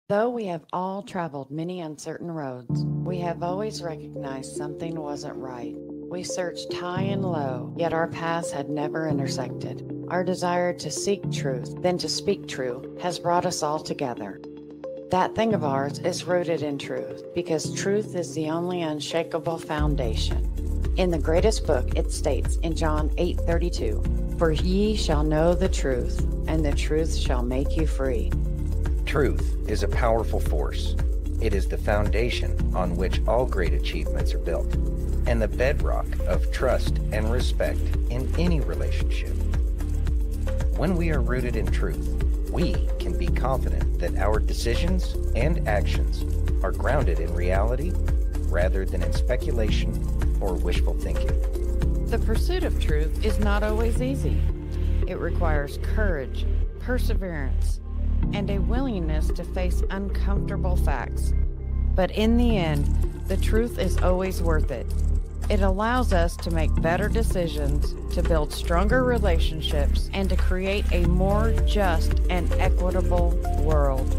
Though we have all traveled many uncertain roads, we have always recognized something wasn't right. We searched high and low, yet our paths had never intersected. Our desire to seek truth, then to speak true, has brought us all together. That thing of ours is rooted in truth, because truth is the only unshakable foundation. In the greatest book, it states in John 8:32, "For ye shall know the truth, and the truth shall make you free." Truth is a powerful force. It is the foundation on which all great achievements are built, and the bedrock of trust and respect in any relationship. When we are rooted in truth, we can be confident that our decisions and actions are grounded in reality rather than in speculation or wishful thinking. The pursuit of truth is not always easy. It requires courage, perseverance, and a willingness to face uncomfortable facts. But in the end, the truth is always worth it. It allows us to make better decisions, to build stronger relationships, and to create a more just and equitable world.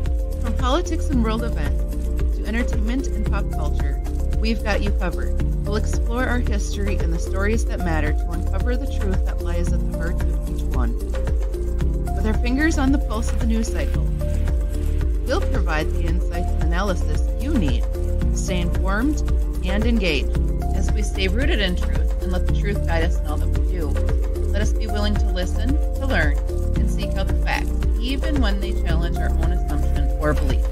From politics and world events to entertainment and pop culture, we've got you covered. We'll explore our history and the stories that matter to uncover the truth that lies at the heart of each one. With our fingers on the pulse of the news cycle, we'll provide the insights and analysis you need to stay informed and engaged. As we stay rooted in truth and let the truth guide us in all that we do, let us be willing to listen, to learn, and seek out the facts, even when they challenge our own assumptions or beliefs.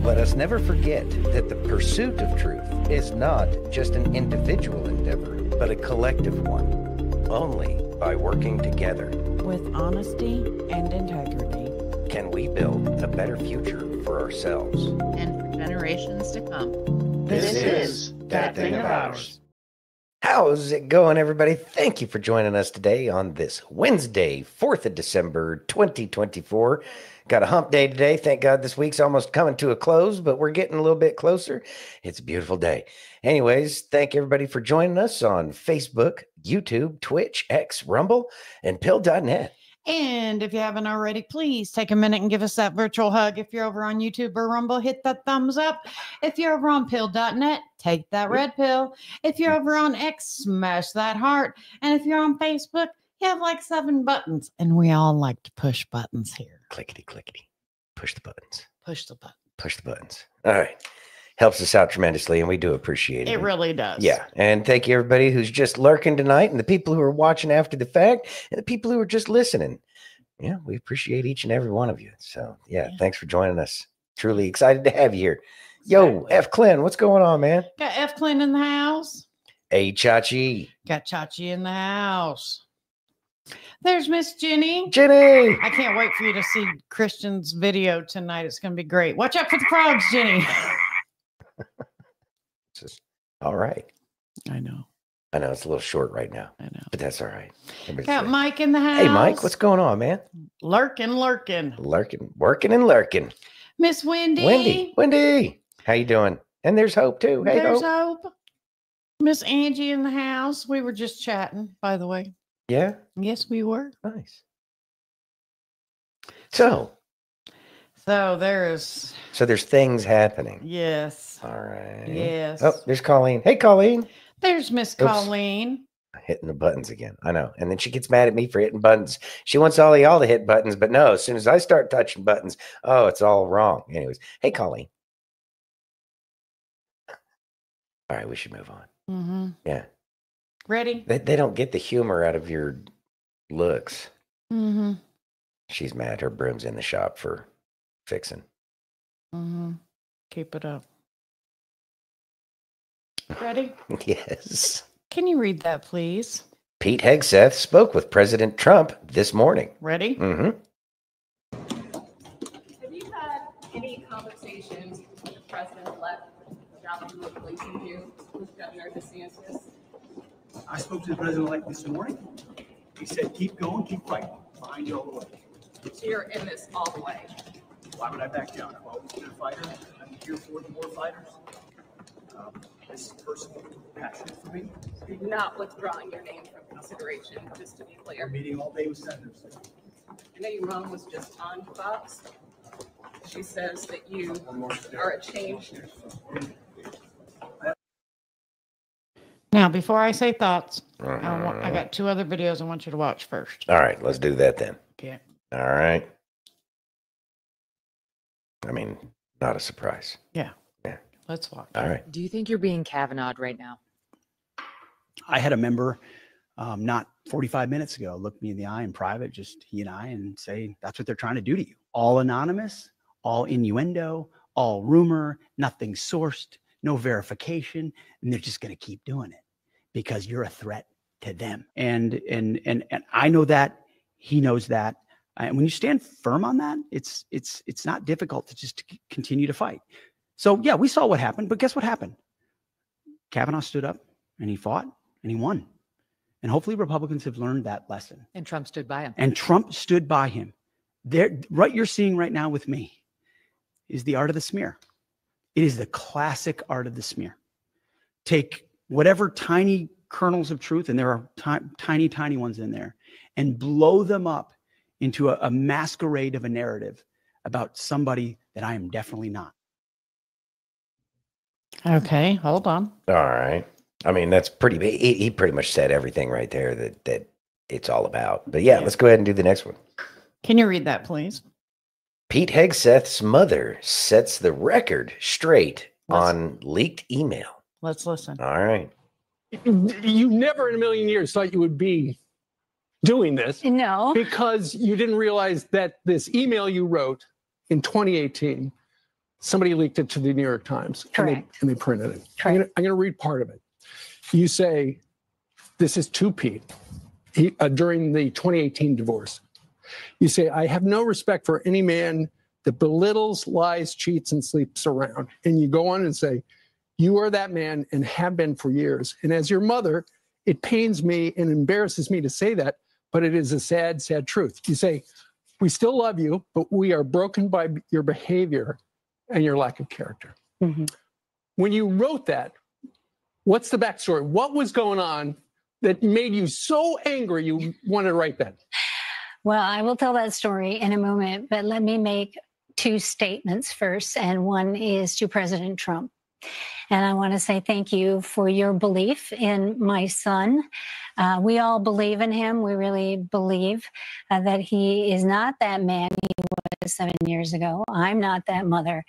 Let us never forget that the pursuit of truth is not just an individual endeavor, but a collective one. Only by working together, With honesty and integrity, can we build a better future for ourselves And for generations to come. This is That Thing of Ours. How's it going, everybody? Thank you for joining us today on this Wednesday, 4th of December, 2024. Got a hump day today. Thank God this week's almost coming to a close, but we're getting a little bit closer. It's a beautiful day. Anyways, thank everybody for joining us on Facebook, YouTube, Twitch, X, Rumble, and pill.net. And if you haven't already, please take a minute and give us that virtual hug. If you're over on YouTube or Rumble, hit that thumbs up. If you're over on pill.net, take that red pill. If you're over on X, smash that heart. And if you're on Facebook, you have like 7 buttons. And we all like to push buttons here. Clickety, clickety. Push the buttons. Push the button. Push the buttons. All right. Helps us out tremendously, and we do appreciate it. It really does. Yeah. And thank you, everybody who's just lurking tonight, and the people who are watching after the fact, and the people who are just listening. Yeah, we appreciate each and every one of you. So, yeah. Thanks for joining us. Truly excited to have you here. Yo, F. Clint, what's going on, man? Got F. Clint in the house. Hey, Chachi. Got Chachi in the house. There's Miss Jenny. Jenny. I can't wait for you to see Christian's video tonight. It's going to be great. Watch out for the frogs, Jenny. All right. I know. I know it's a little short right now, I know. but that's all right. Got Mike in the house. Hey, Mike, what's going on, man? Lurking. Lurking, working and lurking. Miss Wendy. Wendy, how you doing? And there's Hope too. Hey, There's Hope. Hope. Miss Angie in the house. We were just chatting, by the way. Yeah. Yes, we were. Nice. So there's things happening. yes. All right. Yes. Oh, there's Colleen. Hey, Colleen. There's Miss Colleen. Hitting the buttons again. I know. And then she gets mad at me for hitting buttons. She wants all of y'all to hit buttons, but no, as soon as I start touching buttons, oh, it's all wrong. Anyways, hey, Colleen. All right, we should move on. Mm-hmm. Yeah. Ready? They don't get the humor out of your looks. Mm-hmm. She's mad. Her broom's in the shop for fixing. Mm-hmm. Keep it up. Ready? Yes. Can you read that, please? Pete Hegseth spoke with President Trump this morning. Ready? Mm-hmm. Have you had any conversations with the president-elect about replacing you with Governor DeSantis? I spoke to the president-elect this morning. He said, keep going, keep fighting. Behind you all the way. So you're in this all the way. Why would I back down? I've always been a fighter. I'm here for the more fighters. This is personal passion for me. You're not withdrawing your name from consideration, just to be We're clear. meeting all day with senators. I know your mom was just on Fox. She says that you are a changed. Now, before I say thoughts, I got 2 other videos I want you to watch first. All right, let's do that then. Okay. All right. I mean, not a surprise. Yeah. Yeah. Let's watch. All right. Do you think you're being Kavanaugh'd right now? I had a member not 45 minutes ago look me in the eye in private, just he and I, and say, that's what they're trying to do to you. All anonymous, all innuendo, all rumor, nothing sourced, no verification, and they're just going to keep doing it because you're a threat to them. And I know that, he knows that. And when you stand firm on that, it's not difficult to just continue to fight. So yeah, we saw what happened, but guess what happened? Kavanaugh stood up and he fought and he won. And hopefully Republicans have learned that lesson. And Trump stood by him. And Trump stood by him. What you're seeing right now with me is the art of the smear. It is the classic art of the smear. Take whatever tiny kernels of truth, and there are tiny, tiny ones in there, and blow them up into a masquerade of a narrative about somebody that I am definitely not. Okay, hold on. All right. I mean, that's pretty big. He pretty much said everything right there that it's all about. But yeah, let's go ahead and do the next one. Can you read that, please? Pete Hegseth's mother sets the record straight on leaked email. Let's listen. All right. You never in a million years thought you would be doing this. No. Because you didn't realize that this email you wrote in 2018, somebody leaked it to the New York Times. Correct. And they printed it. Correct. I'm going to read part of it. You say, this is to Pete during the 2018 divorce. You say, I have no respect for any man that belittles, lies, cheats, and sleeps around. And you go on and say, you are that man and have been for years. And as your mother, it pains me and embarrasses me to say that, but it is a sad, sad truth. You say, we still love you, but we are broken by your behavior and your lack of character. Mm-hmm. When you wrote that, what's the backstory? What was going on that made you so angry you wanted to write that? Well, I will tell that story in a moment, but let me make 2 statements first. And one is to President Trump. And I want to say thank you for your belief in my son. We all believe in him. We really believe that he is not that man he was 7 years ago. I'm not that mother.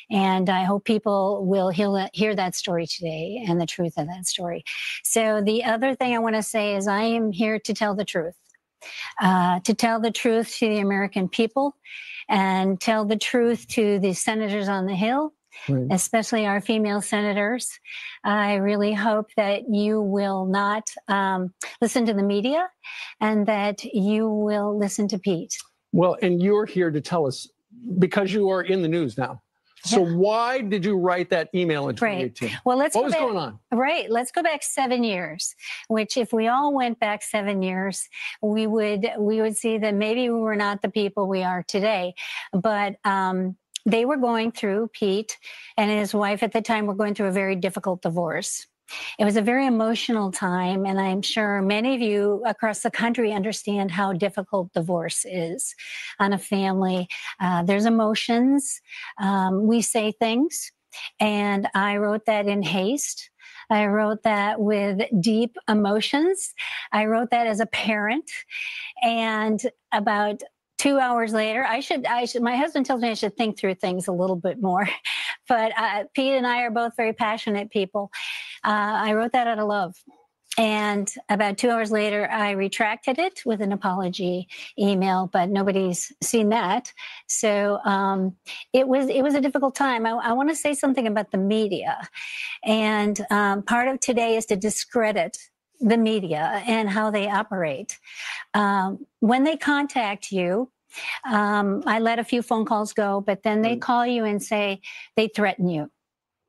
And I hope people will hear that story today and the truth of that story. So the other thing I want to say is I am here to tell the truth. To tell the truth to the American people and tell the truth to the senators on the Hill, right, especially our female senators. I really hope that you will not listen to the media and that you will listen to Pete. Well, and you're here to tell us, because you are in the news now. So why did you write that email in 2018? Right. Well, what was going on? Right. Let's go back 7 years, which if we all went back 7 years, we would see that maybe we were not the people we are today. But they were going through, Pete and his wife at the time were going through a very difficult divorce. It was a very emotional time, and I'm sure many of you across the country understand how difficult divorce is on a family. There's emotions. We say things, and I wrote that in haste. I wrote that with deep emotions. I wrote that as a parent, and about 2 hours later, I should, my husband tells me I should think through things a little bit more, but Pete and I are both very passionate people. I wrote that out of love. And about 2 hours later, I retracted it with an apology email, but nobody's seen that. So it was a difficult time. I want to say something about the media. And part of today is to discredit the media and how they operate. When they contact you, I let a few phone calls go, but then they call you and say they threaten you.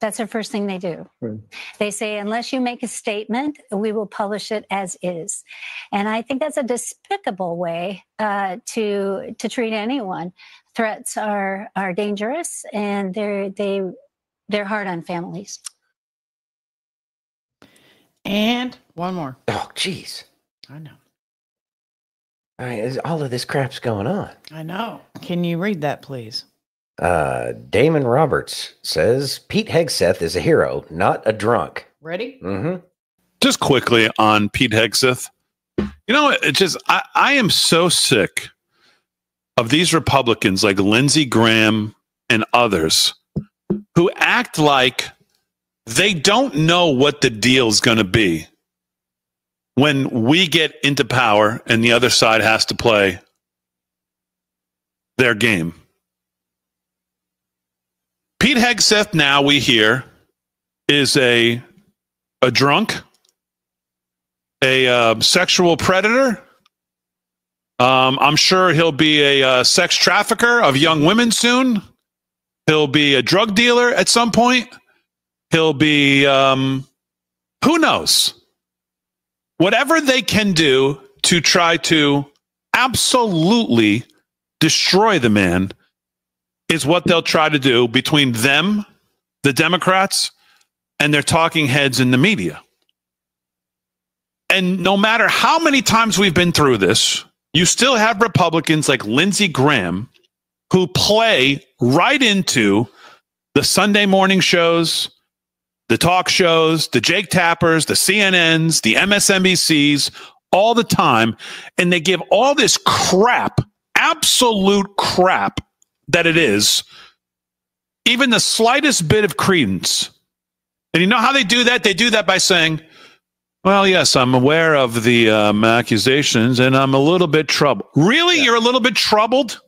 That's the first thing they do. Right. They say, unless you make a statement, we will publish it as is. And I think that's a despicable way to treat anyone. Threats are dangerous, and they're hard on families. And one more. Oh, geez. I know. All right, all of this crap's going on. I know. Can you read that, please? Damon Roberts says Pete Hegseth is a hero, not a drunk. Ready? Mm-hmm. Just quickly on Pete Hegseth. You know, it just I am so sick of these Republicans like Lindsey Graham and others who act like they don't know what the deal is going to be when we get into power and the other side has to play their game. Pete Hegseth, now we hear, is a drunk, a sexual predator. I'm sure he'll be a sex trafficker of young women soon. He'll be a drug dealer at some point. He'll be, who knows? Whatever they can do to try to absolutely destroy the man is what they'll try to do between them, the Democrats, and their talking heads in the media. And no matter how many times we've been through this, you still have Republicans like Lindsey Graham who play right into the Sunday morning shows, the talk shows, the Jake Tappers, the CNNs, the MSNBCs, all the time. And they give all this crap, absolute crap that it is, even the slightest bit of credence. And you know how they do that? They do that by saying, well, yes, I'm aware of the accusations and I'm a little bit troubled. Really? Yeah. You're a little bit troubled?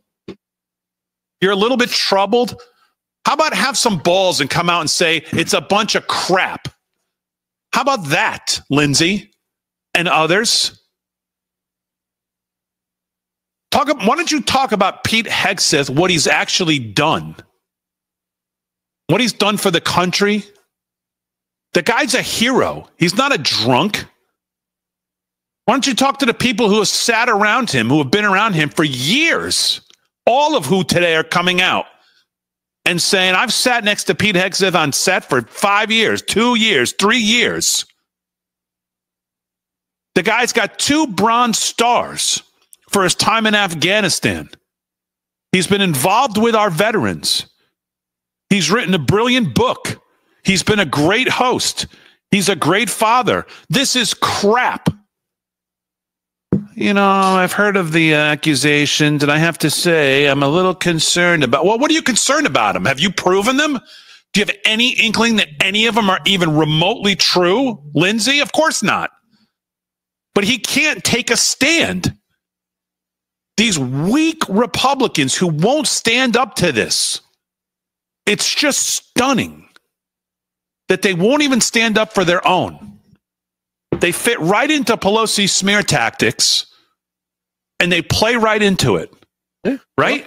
You're a little bit troubled? How about have some balls and come out and say it's a bunch of crap? How about that, Lindsey and others? Why don't you talk about Pete Hegseth, what he's actually done? What he's done for the country? The guy's a hero. He's not a drunk. Why don't you talk to the people who have sat around him, who have been around him for years, all of who today are coming out and saying, I've sat next to Pete Hegseth on set for 5 years, 2 years, 3 years. The guy's got 2 Bronze Stars for his time in Afghanistan. He's been involved with our veterans. He's written a brilliant book. He's been a great host. He's a great father. This is crap. You know, I've heard of the accusations, and I have to say I'm a little concerned about, well, what are you concerned about them? Have you proven them? Do you have any inkling that any of them are even remotely true, Lindsey? Of course not. But he can't take a stand. These weak Republicans who won't stand up to this. It's just stunning that they won't even stand up for their own. They fit right into Pelosi's smear tactics, and they play right into it. Yeah. Right?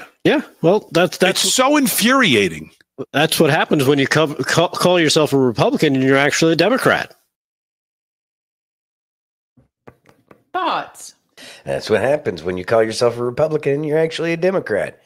Well, that's it's so infuriating. That's what happens when you call yourself a Republican and you're actually a Democrat. Thoughts? That's what happens when you call yourself a Republican and you're actually a Democrat.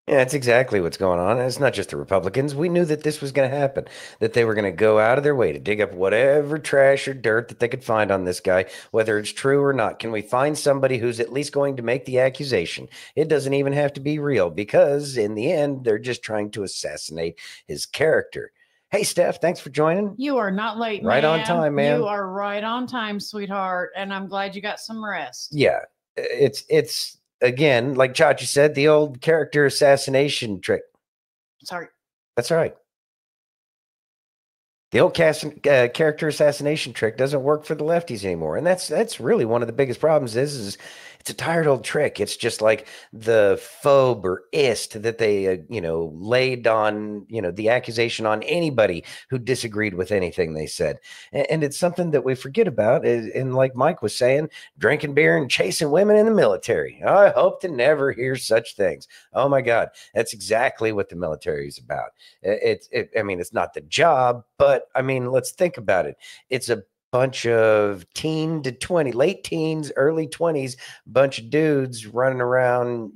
Yeah, that's exactly what's going on. And it's not just the Republicans. We knew that this was going to happen, that they were going to go out of their way to dig up whatever trash or dirt that they could find on this guy, whether it's true or not. Can we find somebody who's at least going to make the accusation? It doesn't even have to be real, because in the end, they're just trying to assassinate his character. Hey, Steph, thanks for joining. You are not late, Right on time, man. You are right on time, sweetheart. And I'm glad you got some rest. Yeah, it's again, like Chachi said, the old character assassination trick. Sorry. That's right. The old character assassination trick doesn't work for the lefties anymore. And that's really one of the biggest problems is it's a tired old trick. It's just like the phobe or ist that they, laid on, the accusation on anybody who disagreed with anything they said. And it's something that we forget about. And like Mike was saying, drinking beer and chasing women in the military. I hope to never hear such things. Oh my God. That's exactly what the military is about. It's not the job, but let's think about it. It's a bunch of teen to 20, late teens, early 20s, bunch of dudes running around,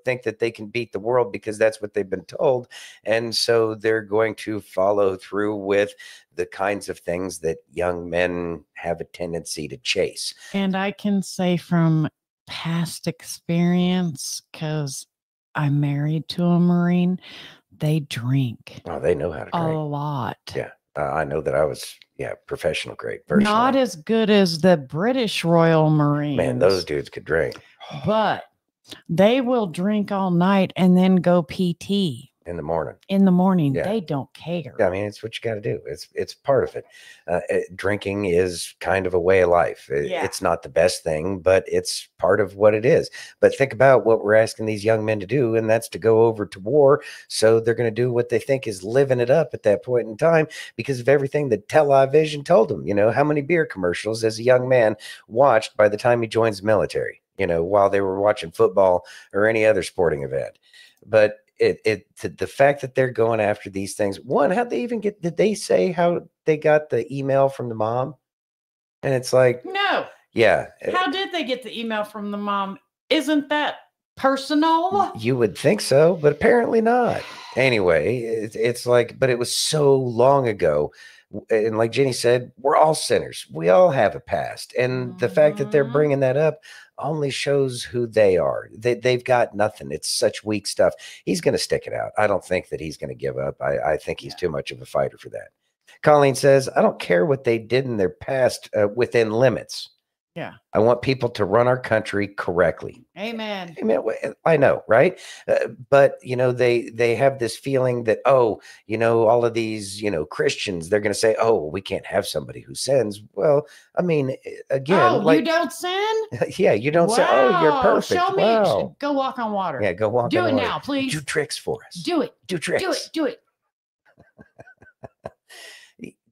think that they can beat the world because that's what they've been told. And so they're going to follow through with the kinds of things that young men have a tendency to chase. And I can say from past experience, because I'm married to a Marine, they drink Oh, they know how to a drink. lot. Yeah. I know that I was, professional grade personally. Not as good as the British Royal Marines. Man, those dudes could drink. But they will drink all night and then go PT In the morning. in the morning. Yeah. They don't care. Yeah, I mean, it's what you got to do. It's part of it. Drinking is kind of a way of life. It's not the best thing, but it's part of what it is. But think about what we're asking these young men to do, and that's to go over to war. So they're going to do what they think is living it up at that point in time because of everything that television told them. How many beer commercials as a young man watched by the time he joins the military, while they were watching football or any other sporting event. But the fact that they're going after these things, how'd they even did they say how they got the email from the mom? And it's like, no. Yeah. How did they get the email from the mom? Isn't that personal? You would think so, but apparently not. Anyway, it's like, but it was so long ago. And like Jenny said, we're all sinners. We all have a past. And the fact that they're bringing that up only shows who they are. They've got nothing. It's such weak stuff. He's going to stick it out. I don't think that he's going to give up. I think he's too much of a fighter for that. Colleen says, I don't care what they did in their past within limits. Yeah. I want people to run our country correctly. Amen. I know, right? But, they have this feeling that, all of these, Christians, they're going to say, oh, we can't have somebody who sins. Well, I mean, again. You don't sin? Yeah, you don't say, oh, you're perfect. Show me. Wow. Go walk on water. Yeah, go walk Do on it water. now, please. Do tricks for us. Do it. Do tricks. Do it.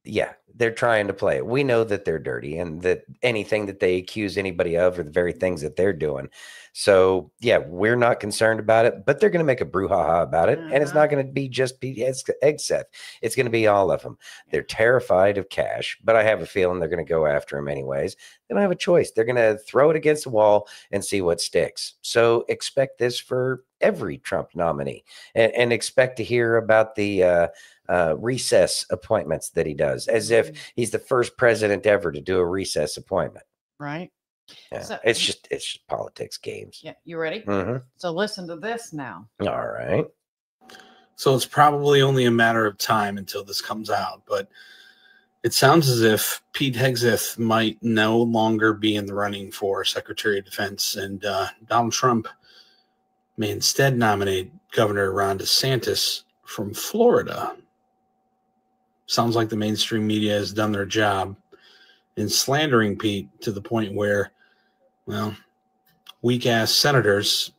Yeah, they're trying to play it. We know that they're dirty and that anything that they accuse anybody of are the very things that they're doing. So, yeah, we're not concerned about it, but they're going to make a brouhaha about it. And it's not going to be just Hegseth. It's going to be all of them. They're terrified of Cash, but I have a feeling they're going to go after him anyways. They don't have a choice. They're going to throw it against the wall and see what sticks. So expect this for every Trump nominee and expect to hear about the recess appointments that he does, as if he's the first president ever to do a recess appointment. Right. Yeah. So, it's just politics games. Yeah. You ready? Mm-hmm. So listen to this now. All right. So it's probably only a matter of time until this comes out, but it sounds as if Pete Hegseth might no longer be in the running for Secretary of Defense, and Donald Trump may instead nominate Governor Ron DeSantis from Florida. Sounds like the mainstream media has done their job in slandering Pete to the point where, well, weak-ass senators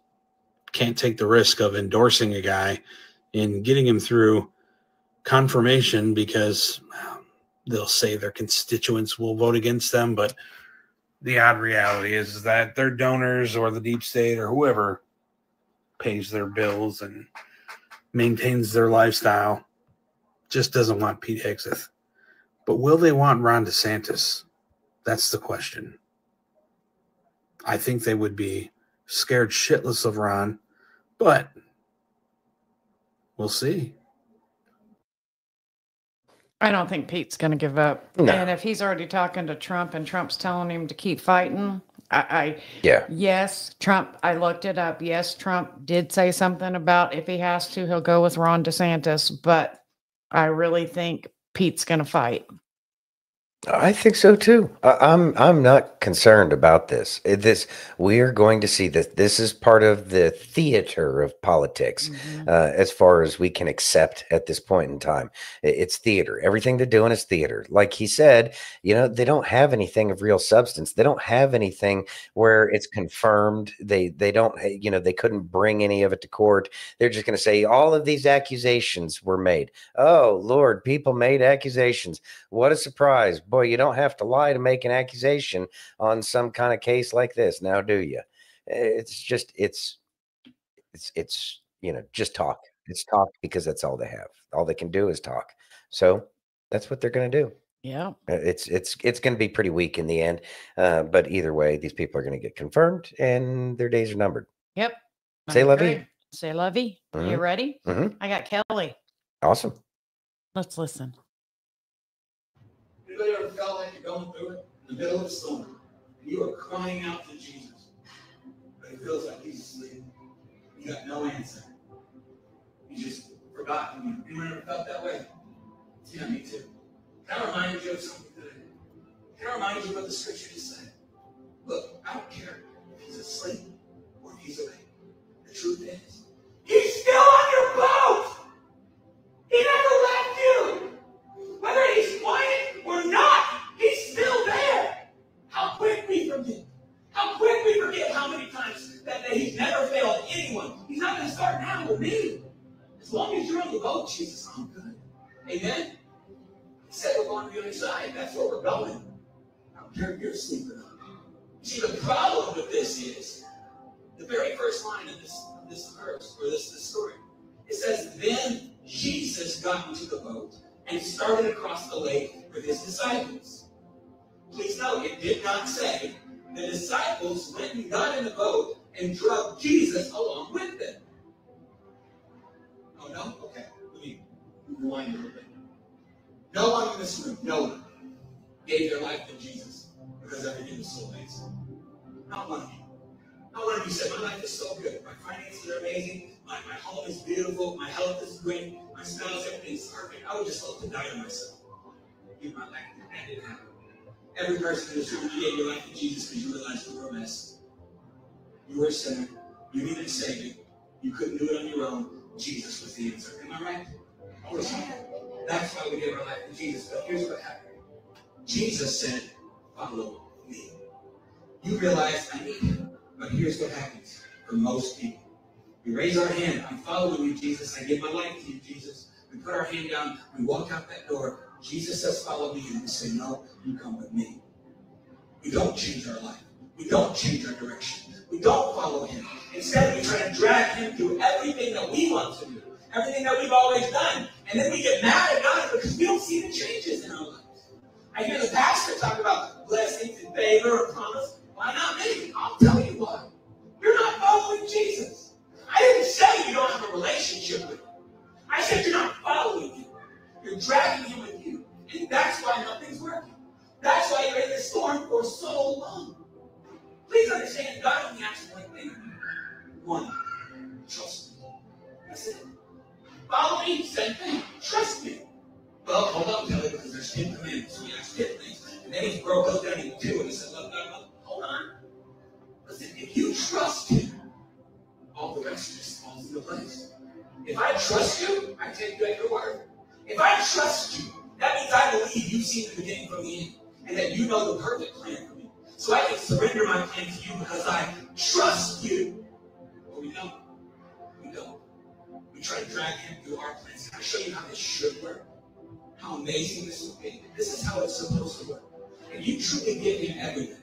can't take the risk of endorsing a guy and getting him through confirmation because they'll say their constituents will vote against them. But the odd reality is that their donors or the deep state or whoever pays their bills and maintains their lifestyle just doesn't want Pete Hegseth. But will they want Ron DeSantis? That's the question. I think they would be scared shitless of Ron, but we'll see. I don't think Pete's going to give up. No. And if he's already talking to Trump and Trump's telling him to keep fighting, yes, Trump, I looked it up. Yes, Trump did say something about if he has to, he'll go with Ron DeSantis, but I really think Pete's going to fight. I think so too. I'm not concerned about this. We are going to see that this is part of the theater of politics, as far as we can accept at this point in time. It's theater. Everything they're doing is theater. Like he said, they don't have anything of real substance. They don't have anything where it's confirmed. They don't. They couldn't bring any of it to court. They're just going to say all of these accusations were made. Oh Lord, people made accusations. What a surprise. Boy, you don't have to lie to make an accusation on some kind of case like this, now do you? It's just talk. It's talk because that's all they have. All they can do is talk. So that's what they're going to do. Yeah. It's going to be pretty weak in the end. But either way, these people are going to get confirmed and their days are numbered. Yep. Say la vie. Say la vie. You ready? I got Kelly. Awesome. Let's listen. Anybody ever felt like you're going through it in the middle of the storm and you are crying out to Jesus, but it feels like he's asleep? You got no answer. You just forgotten you. Anyone ever felt that way? Yeah, me too. Can I remind you of something today? Can I remind you of what the scripture just said? Look, I don't care if he's asleep or if he's awake. The truth is, he's still on your boat. He never left you. Whether he's quiet or not, he's still there. How quick we forget. How quick we forget how many times that he's never failed anyone. He's not going to start now with me. As long as you're on the boat, Jesus, I'm good. Amen? He said we're going to the other side. That's where we're going. I don't care if you're asleep or not. See, the problem with this is the very first line of this verse, or this story. It says, then Jesus got into the boat and started across the lake with his disciples. Please note, it did not say the disciples went and got in the boat and drug Jesus along with them. Oh, no? Okay. Let me rewind a little bit. No one in this room, no one, gave their life to Jesus because everything was so amazing. Not one of you. Not one of you said, my life is so good. My finances are amazing. My home is beautiful. My health is great. My spouse, everything's perfect. I would just love to die to myself. Give my life. That didn't happen. Every person in this room, you gave your life to Jesus because you realized you were a mess. You were a sinner. You needed a Savior. You couldn't do it on your own. Jesus was the answer. Am I right? That's why we gave our life to Jesus. But here's what happened. Jesus said, follow me. You realize I need him. But here's what happens for most people. We raise our hand. I'm following you, Jesus. I give my life to you, Jesus. We put our hand down. We walk out that door. Jesus says, follow me. And we say, no, you come with me. We don't change our life. We don't change our direction. We don't follow him. Instead, we try to drag him through everything that we want to do. Everything that we've always done. And then we get mad at God because we don't see the changes in our lives. I hear the pastor talk about blessings and favor or promise. Why not me? I'll tell you why. You're not following Jesus. I didn't say you don't have a relationship with him. I said you're not following him. You're dragging him with you. And that's why nothing's working. That's why you're in this storm for so long. Please understand, God only asks one thing. One, trust me. That's it. Follow me, same thing. Trust me. Well, hold on, Kelly, because there's 10 commandments. So we asked 10 things. And then he broke those down into 2, and he said, love God, love. Hold on. Listen, if you trust him, all the rest just falls into place. If I trust you, I take you at your word. If I trust you, that means I believe you've seen the beginning from the end, and that you know the perfect plan for me. So I can surrender my plan to you because I trust you. But we don't. We don't. We try to drag him through our plans. Can I show you how this should work? How amazing this will be. This is how it's supposed to work. And you truly give him everything.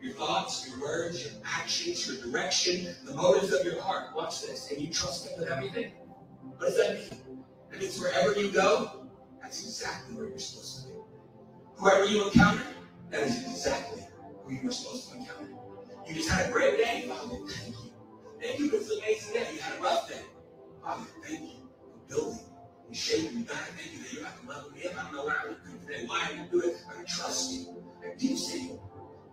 Your thoughts, your words, your actions, your direction, the motives of your heart. Watch this. And you trust him with everything. What does that mean? That means wherever you go, that's exactly where you're supposed to be. Whoever you encounter, that is exactly who you were supposed to encounter. You just had a great day, Father. Thank you. Thank you for this amazing day. You had a rough day. Father, thank you for building and shaping me. God, thank you that you're not going to level me up. I don't know where I would come today. Why I do it? I trust you. Do you see?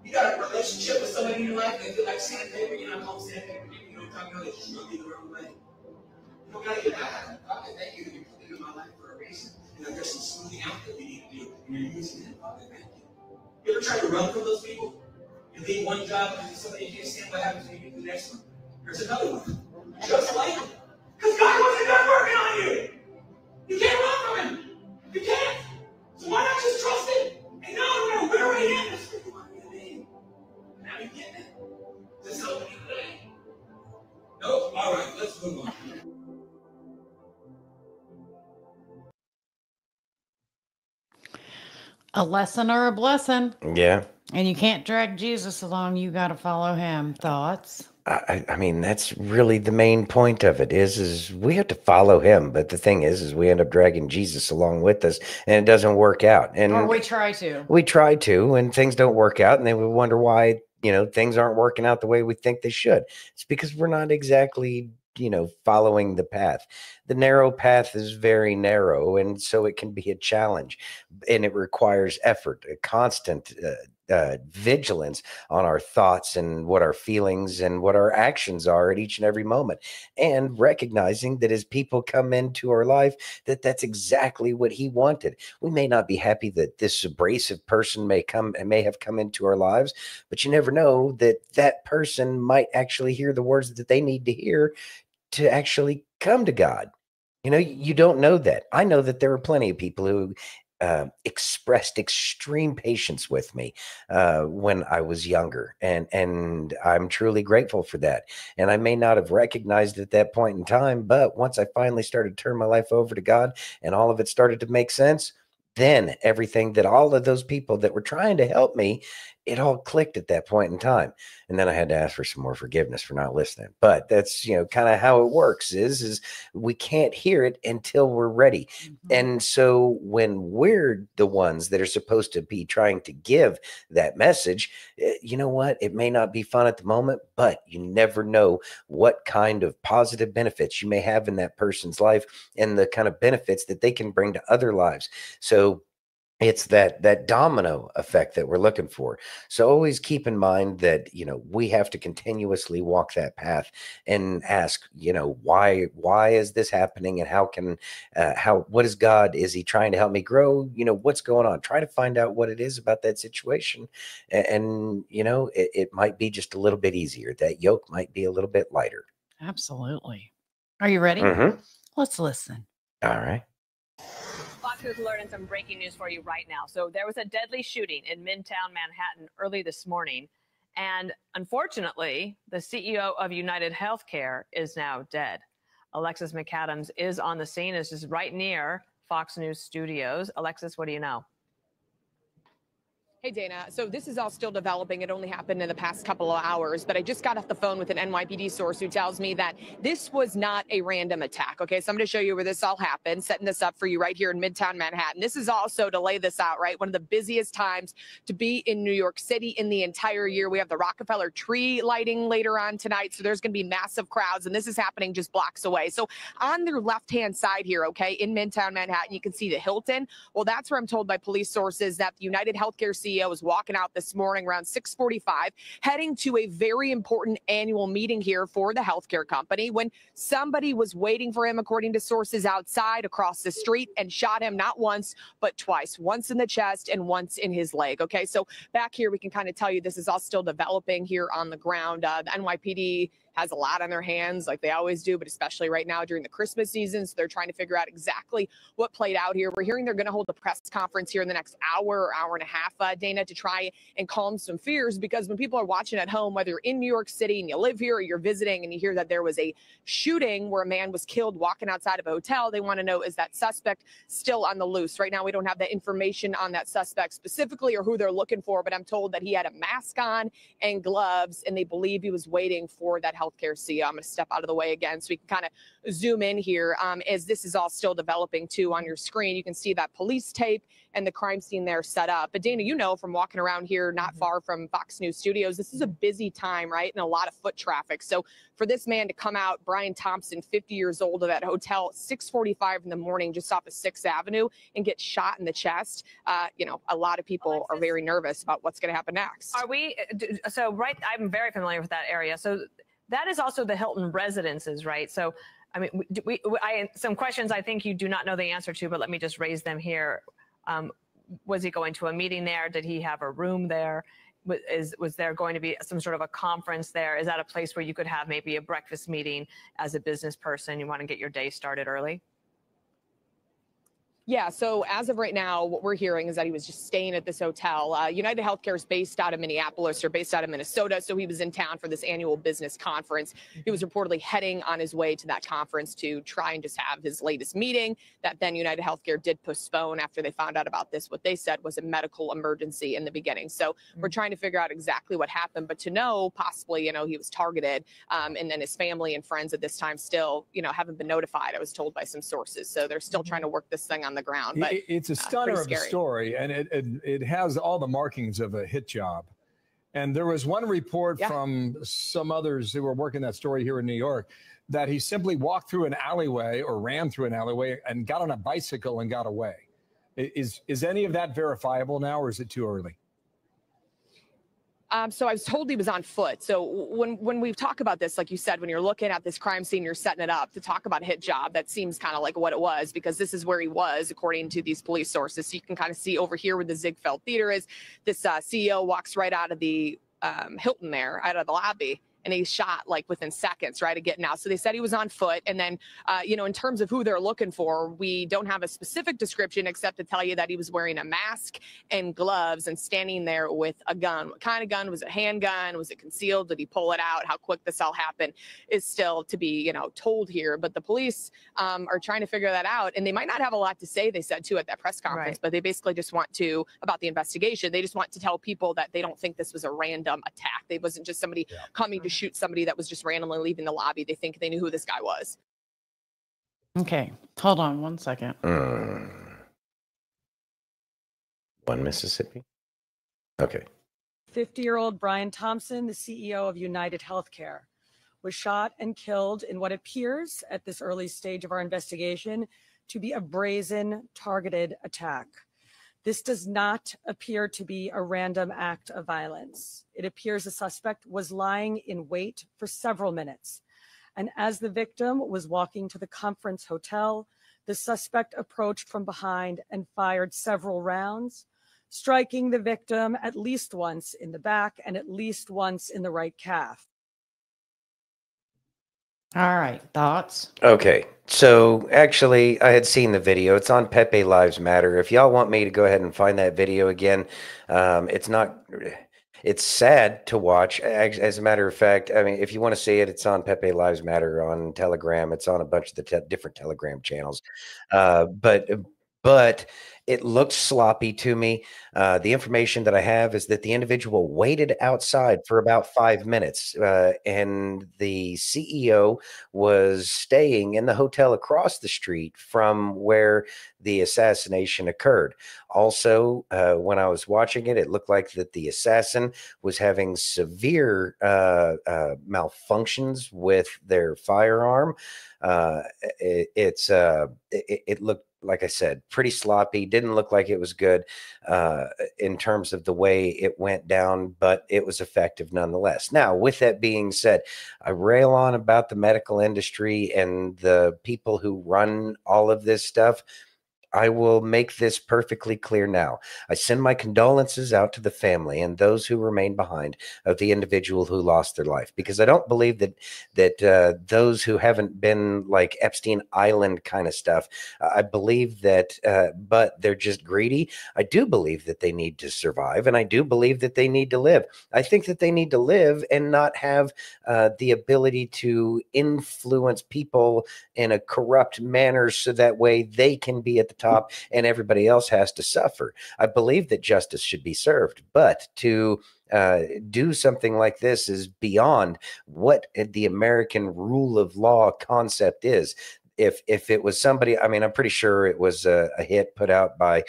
You got a relationship with somebody in your life that feel like sandpaper. You're not calling sandpaper. You know what I'm talking about? They just rub you the wrong way. You don't got to get mad. Father, thank you that you put it in my life for a reason. And that there's some smoothing out that we need to do. And you're using it. Father, thank you. You ever try to run from those people? You leave one job and somebody you can't stand, what happens when you get to the next one? There's another one. Just like him. Because God wasn't done working on you. You can't run from him. You can't. So why not just trust him? And no, where I am, that's where you want me to be. Now you get it. Just help me today. Nope. All right, let's move on. A lesson or a blessing. Yeah. And you can't drag Jesus along. You got to follow him. Thoughts? I mean, that's really the main point of it is we have to follow him. But the thing is we end up dragging Jesus along with us and it doesn't work out. And or we try to. We try to, and things don't work out. And then we wonder why, things aren't working out the way we think they should. It's because we're not exactly, following the path. The narrow path is very narrow. And so it can be a challenge and it requires effort, a constant vigilance on our thoughts and what our feelings and what our actions are at each and every moment, and recognizing that as people come into our life, that's exactly what he wanted. We may not be happy that this abrasive person may have come into our lives, but you never know that person might actually hear the words that they need to hear to actually come to God. You don't know that. I know that there were plenty of people who expressed extreme patience with me when I was younger, and I'm truly grateful for that. And I may not have recognized it at that point in time, but once I finally started to turn my life over to God and all of it started to make sense, then everything that all of those people that were trying to help me, it all clicked at that point in time. And then I had to ask for some more forgiveness for not listening. But that's, kind of how it works is we can't hear it until we're ready. And so when we're the ones that are supposed to be trying to give that message, you know what? It may not be fun at the moment, but you never know what kind of positive benefits you may have in that person's life and the kind of benefits that they can bring to other lives. So it's that domino effect that we're looking for. So always keep in mind that, we have to continuously walk that path and ask, why is this happening? And what is God? Is he trying to help me grow? What's going on? Try to find out what it is about that situation. And it might be just a little bit easier. That yoke might be a little bit lighter. Absolutely. Are you ready? Let's listen. All right. Fox News learning some breaking news for you right now. So there was a deadly shooting in Midtown Manhattan early this morning. And unfortunately, the CEO of United Healthcare is now dead. Alexis McAdams is on the scene. Is just right near Fox News studios. Alexis, what do you know? Hey, Dana. So this is all still developing. It only happened in the past couple of hours, but I just got off the phone with an NYPD source who tells me that this was not a random attack. Okay, so I'm going to show you where this all happened, setting this up for you right here in Midtown Manhattan. This is also, to lay this out, right, one of the busiest times to be in New York City in the entire year. We have the Rockefeller tree lighting later on tonight, so there's going to be massive crowds, and this is happening just blocks away. So on their left-hand side here, okay, in Midtown Manhattan, you can see the Hilton. Well, that's where I'm told by police sources that the United Healthcare CEO was walking out this morning around 6:45, heading to a very important annual meeting here for the healthcare company, when somebody was waiting for him, according to sources outside across the street, and shot him not once, but twice, once in the chest and once in his leg. Okay, so back here, we can kind of tell you this is all still developing here on the ground. The NYPD has a lot on their hands, like they always do, but especially right now during the Christmas season. So they're trying to figure out exactly what played out here. We're hearing they're going to hold a press conference here in the next hour or hour and a half, Dana, to try and calm some fears, because when people are watching at home, whether you're in New York City and you live here or you're visiting and you hear that there was a shooting where a man was killed walking outside of a hotel, they want to know, is that suspect still on the loose? Right now, we don't have that information on that suspect specifically or who they're looking for, but I'm told that he had a mask on and gloves, and they believe he was waiting for that healthcare CEO. I'm going to step out of the way again so we can kind of zoom in here as this is all still developing too. On your screen, you can see that police tape and the crime scene there set up. But Dana, from walking around here not far from Fox News studios, this is a busy time, right? And a lot of foot traffic. So for this man to come out, Brian Thompson, 50 years old, of that hotel at 6:45 in the morning, just off of 6th Avenue, and get shot in the chest, a lot of people are very nervous about what's going to happen next. Are we, so right, I'm very familiar with that area. So that is also the Hilton residences, right? So, I mean, some questions I think you do not know the answer to, but let me just raise them here. Was he going to a meeting there? Did he have a room there? Was there going to be some sort of a conference there? Is that a place where you could have maybe a breakfast meeting as a business person? You want to get your day started early? Yeah, so as of right now, what we're hearing is that he was just staying at this hotel. United Healthcare is based out of Minneapolis, or based out of Minnesota, so he was in town for this annual business conference. He was reportedly heading on his way to that conference to try and just have his latest meeting that then United Healthcare did postpone after they found out about this. What they said was a medical emergency in the beginning. So we're trying to figure out exactly what happened, but to know possibly, he was targeted, and then his family and friends at this time still, haven't been notified, I was told by some sources. So they're still trying to work this thing on the ground. But it's a stunner of a story, and it has all the markings of a hit job. And there was one report from some others who were working that story here in New York that he simply walked through an alleyway or ran through an alleyway and got on a bicycle and got away. Is any of that verifiable now, or is it too early? So I was told he was on foot. So when we talk about this, like you said, when you're looking at this crime scene, you're setting it up to talk about a hit job. That seems kind of like what it was, because this is where he was, according to these police sources. So you can kind of see over here where the Ziegfeld Theater is. This CEO walks right out of the Hilton there, out of the lobby. And he's shot like within seconds, right, of getting out. So they said he was on foot. And then, you know, in terms of who they're looking for, we don't have a specific description except to tell you that he was wearing a mask and gloves and standing there with a gun. What kind of gun? Was it a handgun? Was it concealed? Did he pull it out? How quick this all happened is still to be, you know, told here. But the police are trying to figure that out. And they might not have a lot to say, they said, too, at that press conference. Right. But they basically just want to, about the investigation, they just want to tell people that they don't think this was a random attack. They wasn't just somebody coming to shoot somebody that was just randomly leaving the lobby. They think they knew who this guy was. Okay, hold on 1 second. One Mississippi. Okay. 50-year-old Brian Thompson, the CEO of United Healthcare, was shot and killed in what appears at this early stage of our investigation to be a brazen, targeted attack. This does not appear to be a random act of violence. It appears the suspect was lying in wait for several minutes. And as the victim was walking to the conference hotel, the suspect approached from behind and fired several rounds, striking the victim at least once in the back and at least once in the right calf. All right, thoughts? Okay, so actually, I had seen the video. It's on Pepe Lives Matter. If y'all want me to go ahead and find that video again, it's sad to watch. As a matter of fact, I mean, if you want to see it, it's on Pepe Lives Matter on Telegram. It's on a bunch of the different Telegram channels. But it looked sloppy to me. The information that I have is that the individual waited outside for about 5 minutes, and the CEO was staying in the hotel across the street from where the assassination occurred. Also, when I was watching it, it looked like that the assassin was having severe malfunctions with their firearm. It looked, like I said, pretty sloppy. Didn't look like it was good in terms of the way it went down, but it was effective nonetheless. Now, with that being said, I rail on about the medical industry and the people who run all of this stuff. I will make this perfectly clear now. I send my condolences out to the family and those who remain behind of the individual who lost their life, because I don't believe that those who haven't been like Epstein Island kind of stuff, I believe that, but they're just greedy. I do believe that they need to survive, and I do believe that they need to live. I think that they need to live and not have the ability to influence people in a corrupt manner so that way they can be at the top and everybody else has to suffer. I believe that justice should be served, but to do something like this is beyond what the American rule of law concept is. If it was somebody, I mean, I'm pretty sure it was a hit put out by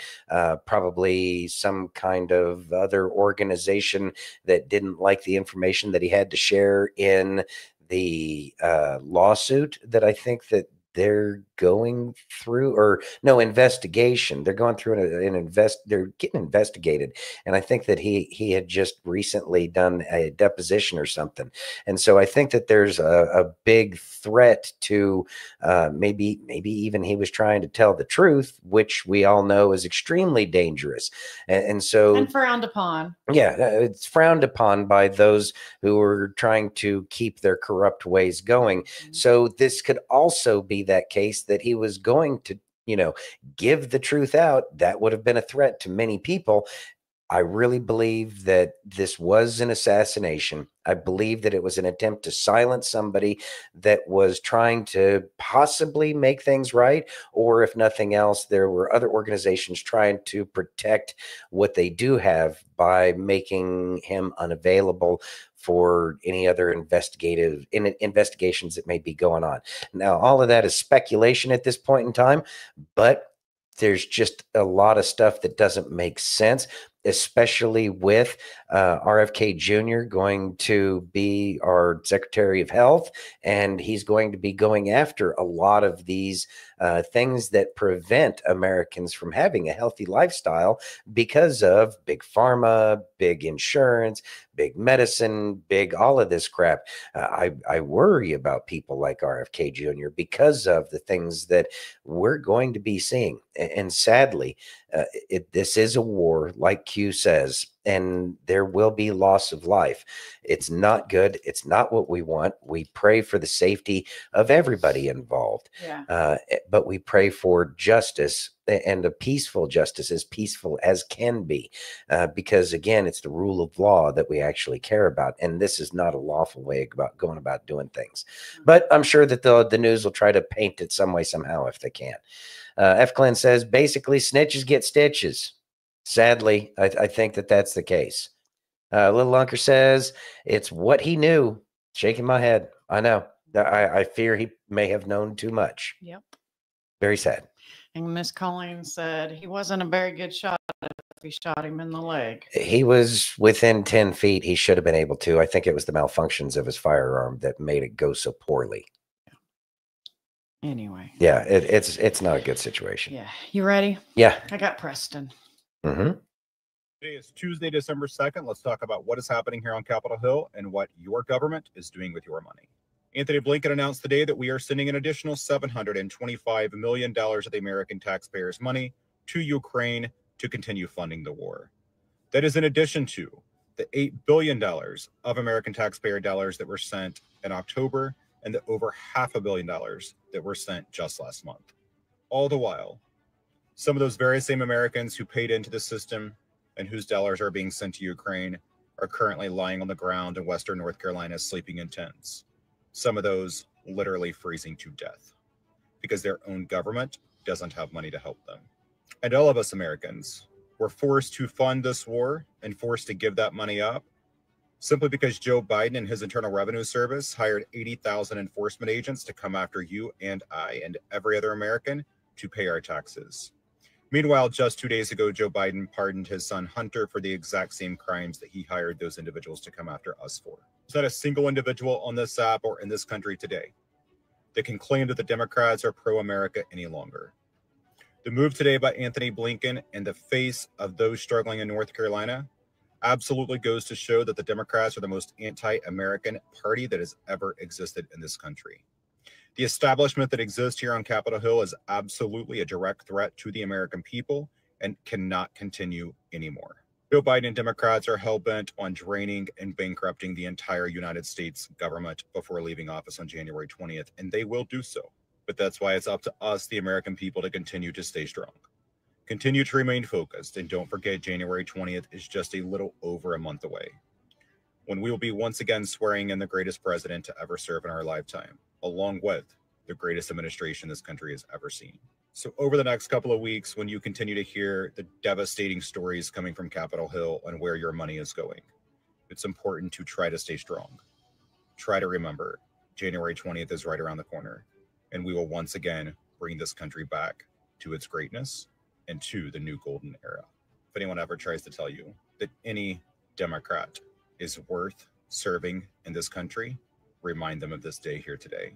probably some kind of other organization that didn't like the information that he had to share in the lawsuit that I think that they're going through, or no, investigation. They're going through they're getting investigated. And I think that he had just recently done a deposition or something. And so I think that there's a big threat to maybe even he was trying to tell the truth, which we all know is extremely dangerous. And frowned upon. Yeah, it's frowned upon by those who are trying to keep their corrupt ways going. So this could also be that case that he was going to, give the truth out. That would have been a threat to many people. I really believe that this was an assassination. I believe that it was an attempt to silence somebody that was trying to possibly make things right, or if nothing else, there were other organizations trying to protect what they do have by making him unavailable for any other investigations that may be going on. Now, all of that is speculation at this point in time, but there's just a lot of stuff that doesn't make sense, especially with RFK Jr. going to be our Secretary of Health, and he's going to be going after a lot of these things that prevent Americans from having a healthy lifestyle because of big pharma, big insurance, big medicine, big all of this crap. I worry about people like RFK Jr. because of the things that we're going to be seeing. And sadly, this is a war, like Q says, and there will be loss of life. It's not good. It's not what we want. We pray for the safety of everybody involved. Yeah. But we pray for justice, and a peaceful justice, as peaceful as can be, because again, it's the rule of law that we actually care about, and this is not a lawful way about going about doing things. But I'm sure that the news will try to paint it some way, somehow, if they can. F. Glenn says, basically, snitches get stitches. Sadly, I think that that's the case. Little Unker says, it's what he knew. Shaking my head. I know. I fear he may have known too much. Yep. Very sad. And Miss Colleen said he wasn't a very good shot if he shot him in the leg. He was within 10 feet. He should have been able to. I think it was the malfunctions of his firearm that made it go so poorly. Anyway. Yeah, it's not a good situation. Yeah. You ready? Yeah. I got Preston. Mm-hmm. Today is Tuesday, December 2nd. Let's talk about what is happening here on Capitol Hill and what your government is doing with your money. Anthony Blinken announced today that we are sending an additional $725 million of the American taxpayers' money to Ukraine to continue funding the war. That is in addition to the $8 billion of American taxpayer dollars that were sent in October and the over $500 million that were sent just last month. All the while, some of those very same Americans who paid into the system and whose dollars are being sent to Ukraine are currently lying on the ground in Western North Carolina sleeping in tents. Some of those literally freezing to death because their own government doesn't have money to help them. And all of us Americans were forced to fund this war and forced to give that money up simply because Joe Biden and his Internal Revenue Service hired 80,000 enforcement agents to come after you and I and every other American to pay our taxes. Meanwhile, just 2 days ago, Joe Biden pardoned his son Hunter for the exact same crimes that he hired those individuals to come after us for. There's not a single individual on this app or in this country today that can claim that the Democrats are pro-America any longer. The move today by Anthony Blinken in the face of those struggling in North Carolina absolutely goes to show that the Democrats are the most anti-American party that has ever existed in this country. The establishment that exists here on Capitol Hill is absolutely a direct threat to the American people and cannot continue anymore. Joe Biden and Democrats are hell-bent on draining and bankrupting the entire United States government before leaving office on January 20th, and they will do so. But that's why it's up to us, the American people, to continue to stay strong. Continue to remain focused, and don't forget January 20th is just a little over a month away, when we will be once again swearing in the greatest president to ever serve in our lifetime, along with the greatest administration this country has ever seen. So over the next couple of weeks, when you continue to hear the devastating stories coming from Capitol Hill and where your money is going, it's important to try to stay strong. Try to remember January 20th is right around the corner, and we will once again bring this country back to its greatness and to the new golden era. If anyone ever tries to tell you that any Democrat is worth serving in this country, remind them of this day here today,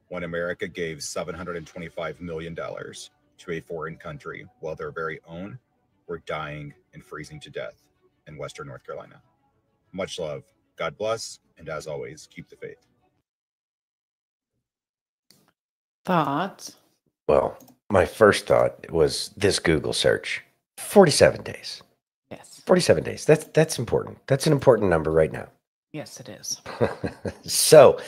when America gave $725 million to a foreign country while their very own were dying and freezing to death in Western North Carolina. Much love. God bless. And as always, keep the faith. Thoughts? Well, my first thought was this Google search. 47 days. Yes. 47 days. That's important. That's an important number right now. Yes, it is. So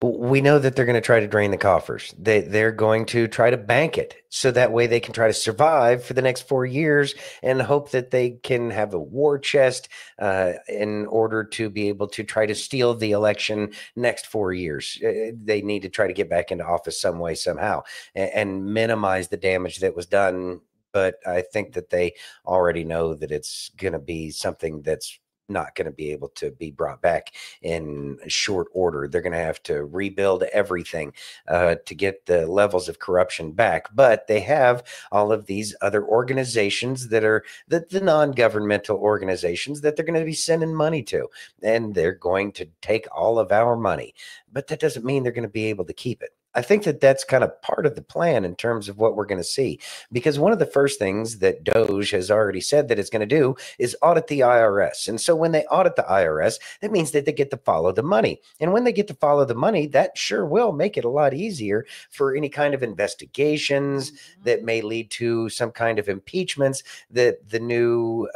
we know that they're going to try to drain the coffers. They're going to try to bank it so that way they can try to survive for the next 4 years and hope that they can have a war chest in order to be able to try to steal the election next 4 years. They need to try to get back into office some way, somehow, and minimize the damage that was done. But I think that they already know that it's going to be something that's not going to be able to be brought back in short order. They're going to have to rebuild everything to get the levels of corruption back. But they have all of these other organizations that are the non-governmental organizations that they're going to be sending money to, and they're going to take all of our money. But that doesn't mean they're going to be able to keep it. I think that that's kind of part of the plan in terms of what we're going to see, because one of the first things that Doge has already said that it's going to do is audit the IRS. And so when they audit the IRS, that means that they get to follow the money. And when they get to follow the money, that sure will make it a lot easier for any kind of investigations that may lead to some kind of impeachments that the new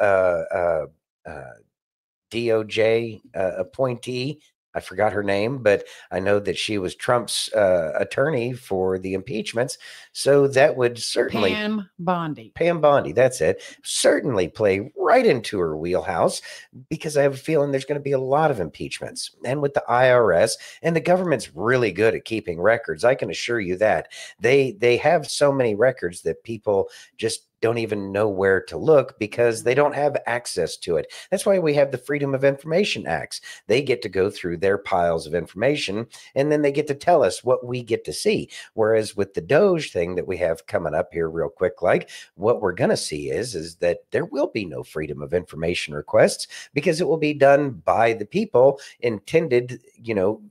DOJ appointee, I forgot her name, but I know that she was Trump's attorney for the impeachments. So that would certainly Pam Bondi, that's it. Certainly play right into her wheelhouse, because I have a feeling there's going to be a lot of impeachments. And with the IRS, and the government's really good at keeping records, I can assure you that. They have so many records that people just don't even know where to look because they don't have access to it. That's why we have the Freedom of Information Acts. They get to go through their piles of information, and then they get to tell us what we get to see. Whereas with the Doge thing that we have coming up here real quick, like what we're going to see is that there will be no Freedom of Information requests, because it will be done by the people intended,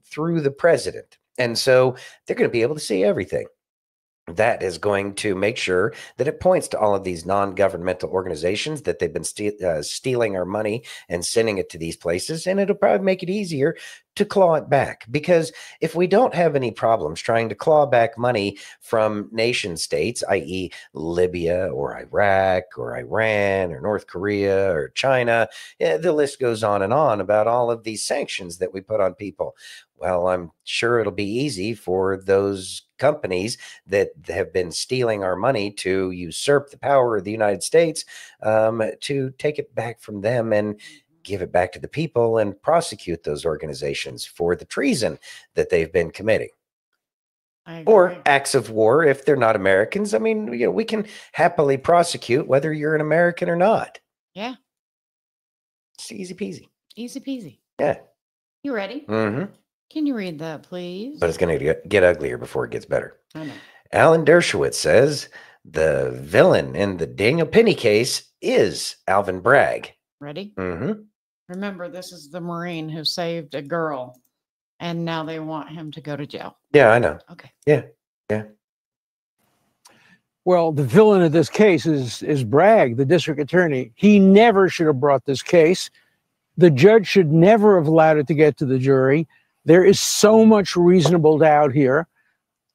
through the president. And so they're going to be able to see everything. That is going to make sure that it points to all of these non-governmental organizations that they've been stealing our money and sending it to these places. And it'll probably make it easier to claw it back, because if we don't have any problems trying to claw back money from nation states, i.e. Libya or Iraq or Iran or North Korea or China, the list goes on and on about all of these sanctions that we put on people. Well, I'm sure it'll be easy for those companies that have been stealing our money to usurp the power of the United States, to take it back from them and give it back to the people and prosecute those organizations for the treason that they've been committing. Or acts of war if they're not Americans. I mean, we can happily prosecute whether you're an American or not. Yeah. It's easy peasy. Easy peasy. Yeah. You ready? Mm-hmm. Can you read that, please? But it's going to get uglier before it gets better. I know. Alan Dershowitz says the villain in the Daniel Penny case is Alvin Bragg. Ready? Mm-hmm. Remember, this is the Marine who saved a girl, and now they want him to go to jail. Yeah, I know. Okay. Yeah. Well, the villain of this case is Bragg, the district attorney. He never should have brought this case. The judge should never have allowed it to get to the jury. There is so much reasonable doubt here.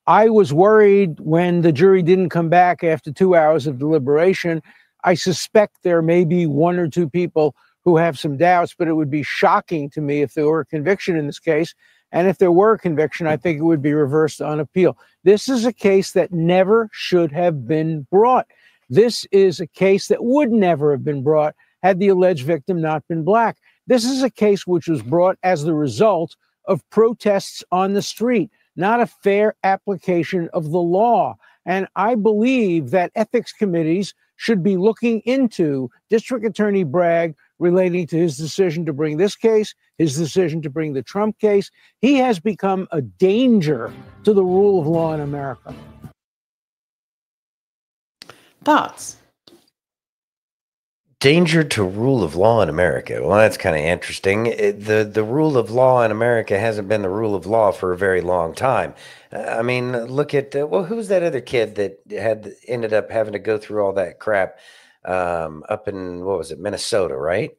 I was worried when the jury didn't come back after 2 hours of deliberation. I suspect there may be one or two people who have some doubts, but it would be shocking to me if there were a conviction in this case. And if there were a conviction, I think it would be reversed on appeal. This is a case that never should have been brought. This is a case that would never have been brought had the alleged victim not been black. This is a case which was brought as the result of protests on the street, not a fair application of the law. And I believe that ethics committees should be looking into District Attorney Bragg relating to his decision to bring this case, his decision to bring the Trump case. He has become a danger to the rule of law in America. Thoughts? Danger to rule of law in America. Well, that's kind of interesting. The rule of law in America hasn't been the rule of law for a very long time. I mean, look at, who's that other kid that ended up having to go through all that crap up in, Minnesota, right?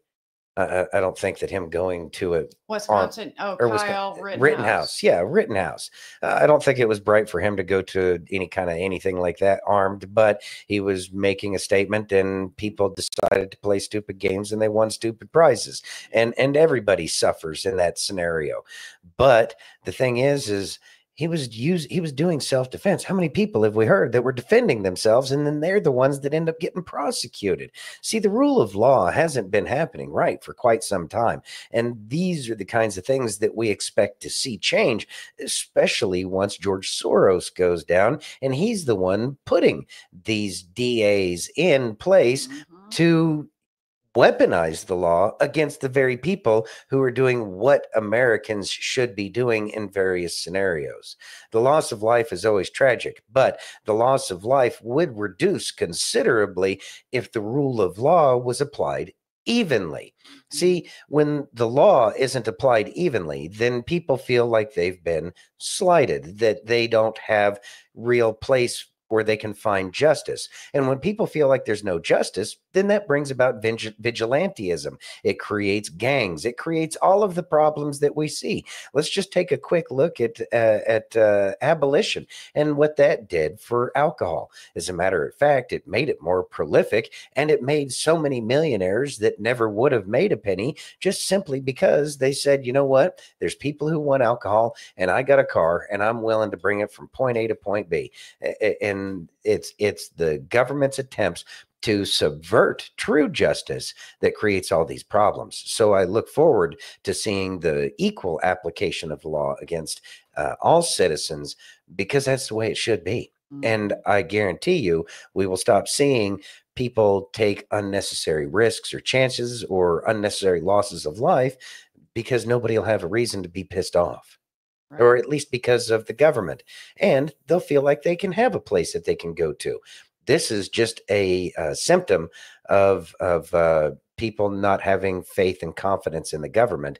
I don't think that him going to a Wisconsin. Kyle Rittenhouse. Yeah, Rittenhouse. I don't think it was bright for him to go to anything like that armed, but he was making a statement and people decided to play stupid games and they won stupid prizes. And everybody suffers in that scenario. But the thing is he was doing self-defense. How many people have we heard that were defending themselves and then they're the ones that end up getting prosecuted? See, the rule of law hasn't been happening right for quite some time. And these are the kinds of things that we expect to see change, especially once George Soros goes down and he's the one putting these DAs in place to weaponize the law against the very people who are doing what Americans should be doing in various scenarios. The loss of life is always tragic, but the loss of life would reduce considerably if the rule of law was applied evenly. See, when the law isn't applied evenly, then people feel like they've been slighted, that they don't have real place where they can find justice. And when people feel like there's no justice, then that brings about vigilantism. It creates gangs. It creates all of the problems that we see. Let's just take a quick look at abolition and what that did for alcohol. As a matter of fact, it made it more prolific, and it made so many millionaires that never would have made a penny just simply because they said, you know what, there's people who want alcohol, and I got a car, and I'm willing to bring it from point A to point B. And it's the government's attempts to subvert true justice that creates all these problems. So I look forward to seeing the equal application of the law against all citizens, because that's the way it should be. And I guarantee you, we will stop seeing people take unnecessary risks or chances or unnecessary losses of life, because nobody will have a reason to be pissed off. Right. Or at least because of the government. And they'll feel like they can have a place that they can go to. This is just a symptom of people not having faith and confidence in the government.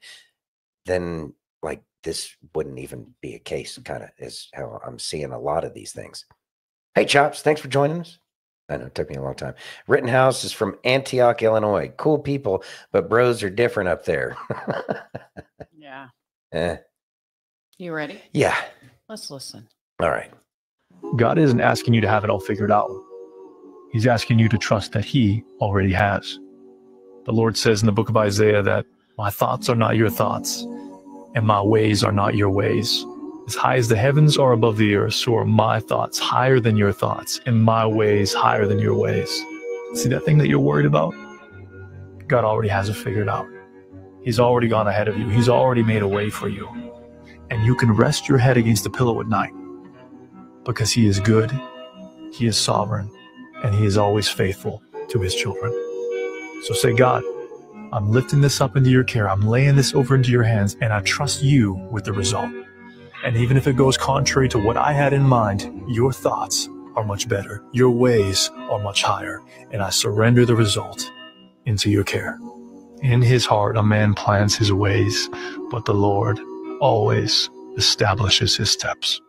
Then, like, this wouldn't even be a case, kind of is how I'm seeing a lot of these things. Hey, Chops, thanks for joining us. I know it took me a long time. Rittenhouse is from Antioch, Illinois. Cool people, but bros are different up there. Yeah. You ready? Yeah. Let's listen. All right. God isn't asking you to have it all figured out. He's asking you to trust that he already has. The Lord says in the book of Isaiah that my thoughts are not your thoughts, and my ways are not your ways. As high as the heavens are above the earth, so are my thoughts higher than your thoughts, and my ways higher than your ways. See that thing that you're worried about? God already has it figured out. He's already gone ahead of you. He's already made a way for you. And you can rest your head against the pillow at night, because he is good, he is sovereign, and he is always faithful to his children. So say, God, I'm lifting this up into your care. I'm laying this over into your hands, and I trust you with the result. And even if it goes contrary to what I had in mind, your thoughts are much better. Your ways are much higher, and I surrender the result into your care. In his heart, a man plans his ways, but the Lord always establishes his steps.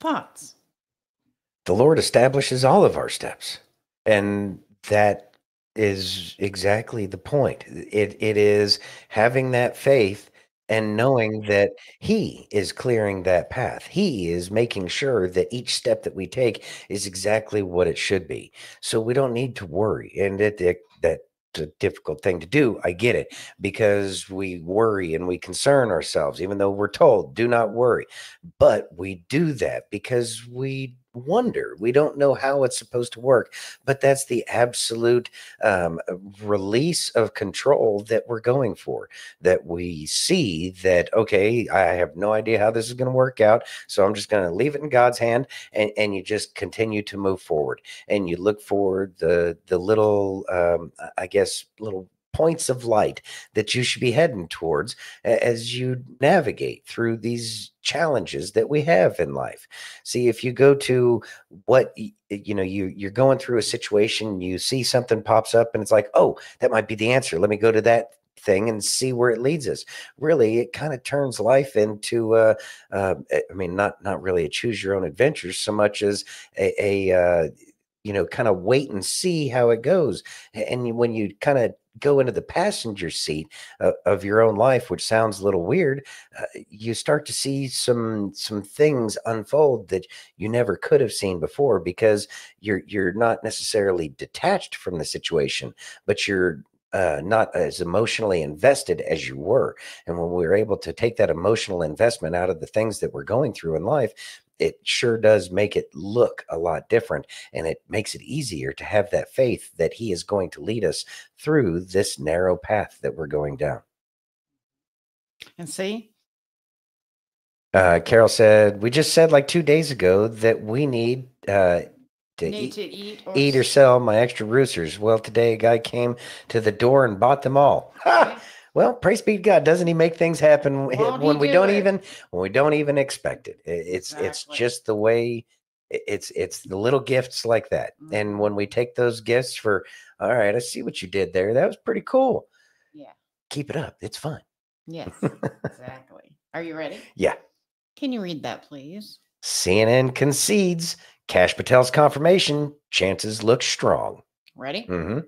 Thoughts? The Lord establishes all of our steps. And that is exactly the point. It is having that faith and knowing that he is clearing that path. He is making sure that each step that we take is exactly what it should be. So we don't need to worry. And that's a difficult thing to do. I get it, because we worry and we concern ourselves, even though we're told, do not worry. But we do that because we wonder. We don't know how it's supposed to work, but that's the absolute release of control that we're going for, that we see that, okay, I have no idea how this is going to work out, so I'm just going to leave it in God's hand, and you just continue to move forward, and you look for the little, I guess, little points of light that you should be heading towards as you navigate through these challenges that we have in life. See, if you go to what, you're going through a situation, you see something pops up and it's like, oh, that might be the answer. Let me go to that thing and see where it leads us. Really, it kind of turns life into not really a choose your own adventure so much as a kind of wait and see how it goes. And when you kind of go into the passenger seat of your own life, which sounds a little weird, you start to see some things unfold that you never could have seen before, because you're not necessarily detached from the situation, but you're not as emotionally invested as you were. And when we were able to take that emotional investment out of the things that we're going through in life, it sure does make it look a lot different, and it makes it easier to have that faith that he is going to lead us through this narrow path that we're going down. And see? Carol said, we just said like 2 days ago that we need to to Need to eat or eat or sell my extra roosters. Well, today a guy came to the door and bought them all. Ha! Well, praise be to God. Doesn't he make things happen when we don't even expect it? It's just the way. It's the little gifts like that. And when we take those gifts for, all right, I see what you did there. That was pretty cool. Yeah. Keep it up. It's fun. Yes, exactly. Are you ready? Yeah. Can you read that, please? CNN concedes Kash Patel's confirmation. Chances look strong. Ready? Mm-hmm.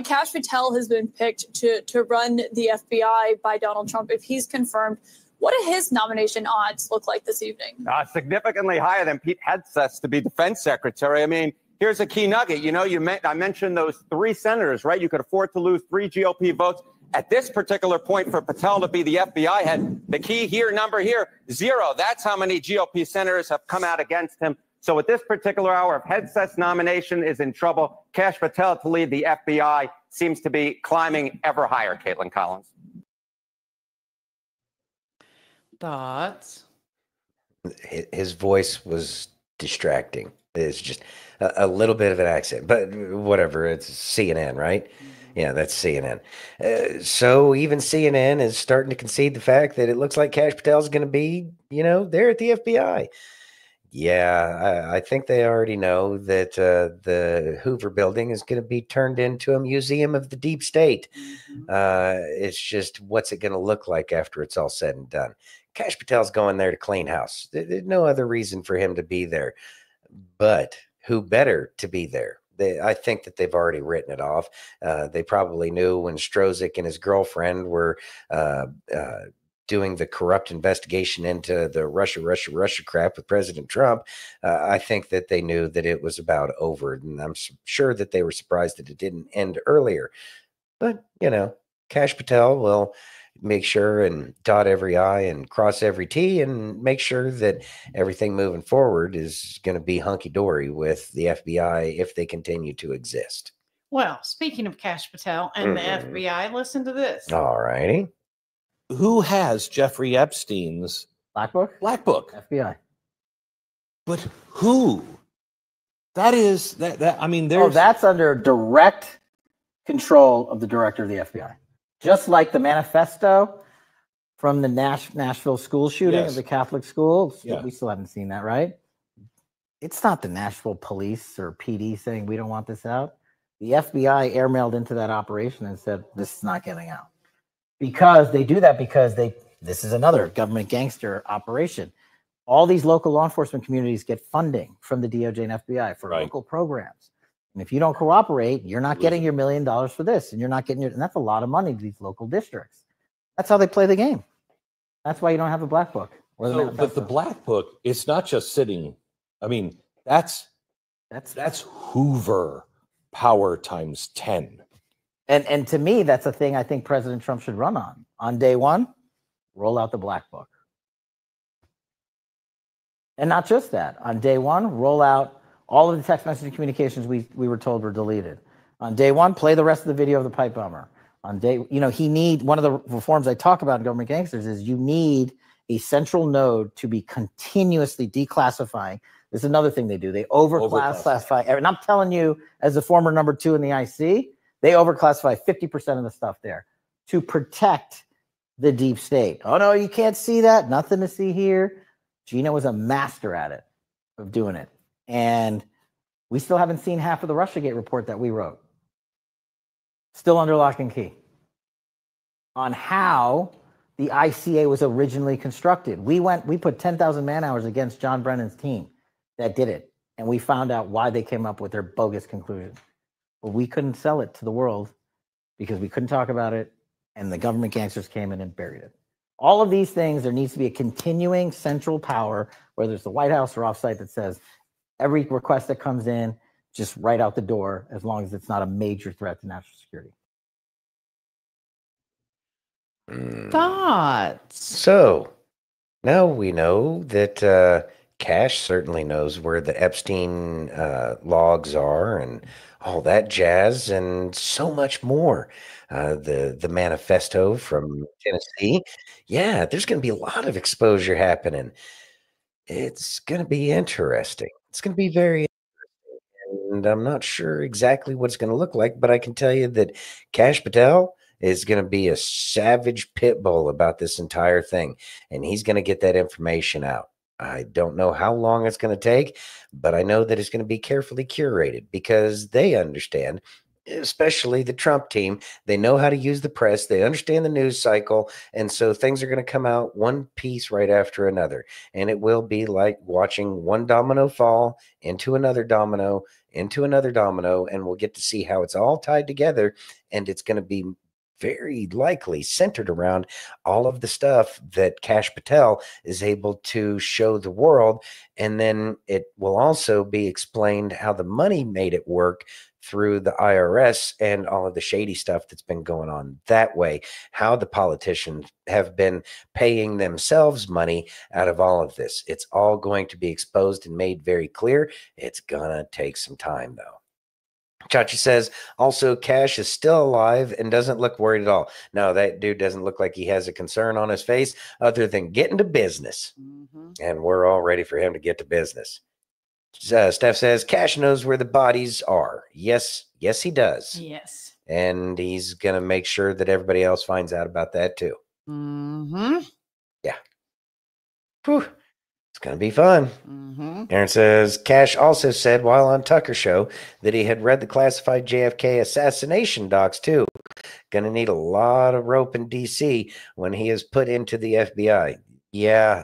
Kash Patel has been picked to run the FBI by Donald Trump. If he's confirmed, what do his nomination odds look like this evening? Significantly higher than Pete Hegseth to be defense secretary. I mean, here's a key nugget. You know, I mentioned those 3 senators, right? You could afford to lose 3 GOP votes. At this particular point, for Patel to be the FBI head, the key here, number here, 0. That's how many GOP senators have come out against him. So at this particular hour, if Hegseth's nomination is in trouble, Kash Patel to lead the FBI seems to be climbing ever higher, Caitlin Collins. Thoughts? His voice was distracting. It's just a little bit of an accent, but whatever. It's CNN, right? Yeah, that's CNN. So even CNN is starting to concede the fact that it looks like Kash Patel is going to be, there at the FBI. Yeah, I think they already know that the Hoover Building is going to be turned into a museum of the deep state. It's just, what's it going to look like after it's all said and done? Kash Patel's going there to clean house. There's no other reason for him to be there. But who better to be there? I think that they've already written it off. They probably knew when Strozik and his girlfriend were doing the corrupt investigation into the Russia crap with President Trump. I think that they knew that it was about over, and I'm sure that they were surprised that it didn't end earlier. But, Kash Patel will make sure and dot every I and cross every T and make sure that everything moving forward is going to be hunky-dory with the FBI if they continue to exist. Well, speaking of Kash Patel and the FBI, listen to this. All righty. Who has Jeffrey Epstein's Black Book? Black Book. FBI. But who? That is I mean, there's that's under direct control of the director of the FBI. Just like the manifesto from the Nashville school shooting of the Catholic school. Yeah. We still haven't seen that, right? It's not the Nashville police or PD saying we don't want this out. The FBI airmailed into that operation and said, this is not getting out. Because they do that because this is another government gangster operation. All these local law enforcement communities get funding from the DOJ and FBI for local programs. And if you don't cooperate, you're not getting your $1 million for this, and you're not getting and that's a lot of money to these local districts. That's how they play the game. That's why you don't have a Black Book. But the Black Book, it's not just sitting. I mean, that's Hoover power times 10. And to me, that's a thing I think President Trump should run on. On day one, roll out the Black Book. And not just that. On day one, roll out all of the text message communications we were told were deleted. On day one, play the rest of the video of the pipe bomber. On day, one of the reforms I talk about in government gangsters is you need a central node to be continuously declassifying. This is another thing they do. They overclassify. And I'm telling you, as a former number 2 in the IC, they overclassify 50% of the stuff there to protect the deep state. Oh, no, you can't see that. Nothing to see here. Gina was a master at it, of doing it. And we still haven't seen half of the Russiagate report that we wrote. Still under lock and key. On how the ICA was originally constructed. We put 10,000 man hours against John Brennan's team that did it. And we found out why they came up with their bogus conclusion. But we couldn't sell it to the world because we couldn't talk about it. And the government gangsters came in and buried it. All of these things, there needs to be a continuing central power, whether it's the White House or offsite, that says every request that comes in, just right out the door, as long as it's not a major threat to national security. Thoughts? So now we know that Kash certainly knows where the Epstein logs are and all that jazz and so much more. The manifesto from Tennessee. Yeah, there's going to be a lot of exposure happening. It's going to be interesting. It's going to be very interesting. And I'm not sure exactly what it's going to look like, but I can tell you that Kash Patel is going to be a savage pit bull about this entire thing, and he's going to get that information out. I don't know how long it's going to take, but I know that it's going to be carefully curated because they understand, especially the Trump team, they know how to use the press. They understand the news cycle. And so things are going to come out one piece right after another. And it will be like watching one domino fall into another domino, into another domino. And we'll get to see how it's all tied together. And it's going to be very likely centered around all of the stuff that Kash Patel is able to show the world. And then it will also be explained how the money made it work through the IRS and all of the shady stuff that's been going on that way, how the politicians have been paying themselves money out of all of this. It's all going to be exposed and made very clear. It's gonna take some time though. Chachi says, also, Kash is still alive and doesn't look worried at all. No, that dude doesn't look like he has a concern on his face other than getting to business. And we're all ready for him to get to business. Steph says, Kash knows where the bodies are. Yes, he does. Yes. And he's going to make sure that everybody else finds out about that too. Yeah. Whew. It's going to be fun. Aaron says, Kash also said while on Tucker Show that he had read the classified JFK assassination docs too. Going to need a lot of rope in DC when he is put into the FBI. Yeah,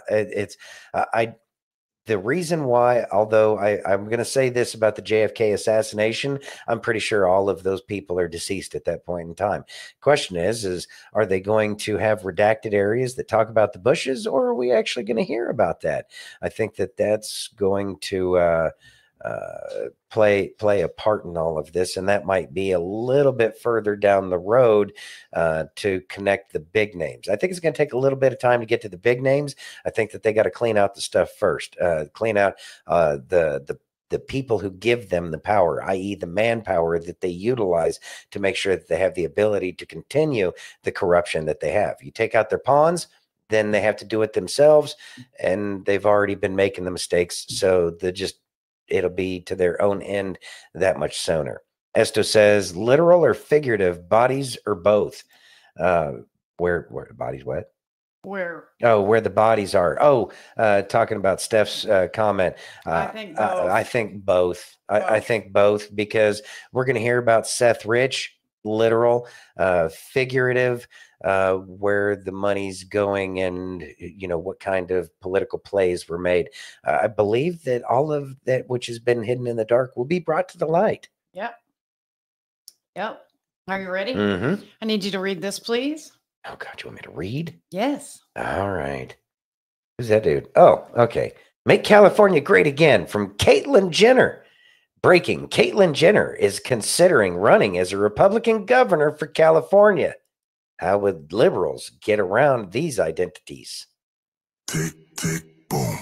the reason why, although I'm going to say this about the JFK assassination, I'm pretty sure all of those people are deceased at that point in time. Question is are they going to have redacted areas that talk about the Bushes, or are we actually going to hear about that? I think that that's going to play a part in all of this, and that might be a little bit further down the road to connect the big names. I think it's going to take a little bit of time to get to the big names. I think that they got to clean out the stuff first, clean out the people who give them the power, i.e. the manpower that they utilize to make sure that they have the ability to continue the corruption that they have. You take out their pawns, then they have to do it themselves, and they've already been making the mistakes, so it'll be to their own end that much sooner. Esto says, literal or figurative, bodies or both? Where the bodies what? Where? Oh, where the bodies are. Oh, talking about Steph's comment. I think both. I think both. I think both, because we're going to hear about Seth Rich, literal, figurative, where the money's going and, what kind of political plays were made. I believe that all of that which has been hidden in the dark will be brought to the light. Yep. Are you ready? Mm-hmm. I need you to read this, please. Oh, God, you want me to read? Yes. All right. Who's that dude? Oh, okay. Make California great again from Caitlyn Jenner. Breaking, Caitlyn Jenner is considering running as a Republican governor for California. How would liberals get around these identities? Tick, tick, boom.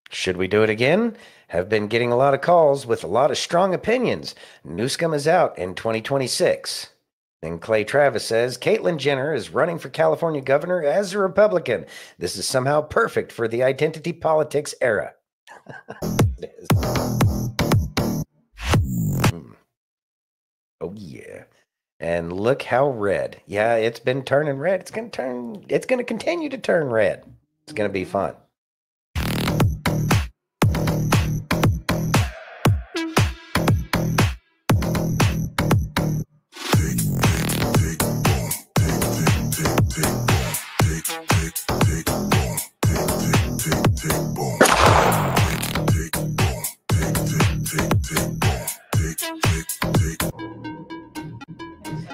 Should we do it again? Have been getting a lot of calls with a lot of strong opinions. Newscomb is out in 2026. Then Clay Travis says, Caitlyn Jenner is running for California governor as a Republican. This is somehow perfect for the identity politics era. Oh, yeah. And look how red. Yeah, it's been turning red. It's going to continue to turn red. It's going to be fun.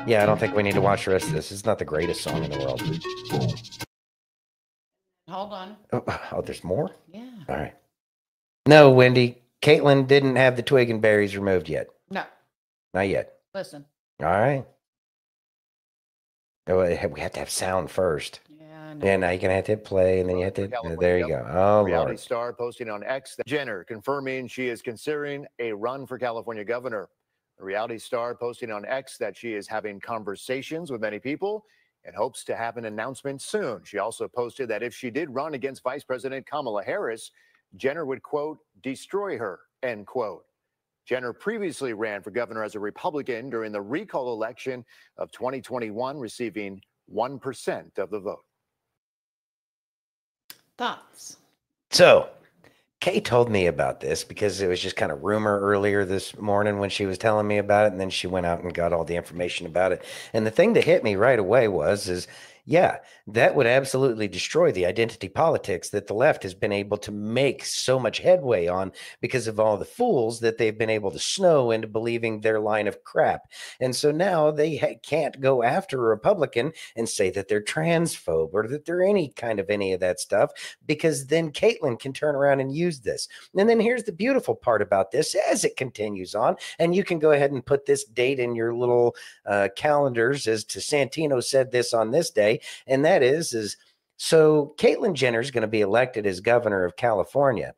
Yeah, I don't think we need to watch the rest of this. It's not the greatest song in the world. Hold on. Oh, there's more? Yeah. All right. No, Wendy, Caitlyn didn't have the twig and berries removed yet. No. Not yet. Listen. All right. Oh, we have to have sound first. Yeah, I know. And now you're going to have to hit play, and then you have to, there you go. Oh, Reality Lord. star posting on X that Jenner confirming she is considering a run for California governor. The reality star posting on X that she is having conversations with many people, and hopes to have an announcement soon. She also posted that if she did run against Vice President Kamala Harris, Jenner would, quote, destroy her, end quote. Jenner previously ran for governor as a Republican during the recall election of 2021, receiving 1% of the vote. Thoughts? So, Kay told me about this because it was just kind of rumor earlier this morning when she was telling me about it, and then she went out and got all the information about it. And the thing that hit me right away is yeah, that would absolutely destroy the identity politics that the left has been able to make so much headway on because of all the fools that they've been able to snow into believing their line of crap. And so now they can't go after a Republican and say that they're transphobe or that they're any of that stuff, because then Caitlyn can turn around and use this. And then here's the beautiful part about this as it continues on, and you can go ahead and put this date in your little calendars as to Santino said this on this day. And that is so Caitlyn Jenner is going to be elected as governor of California.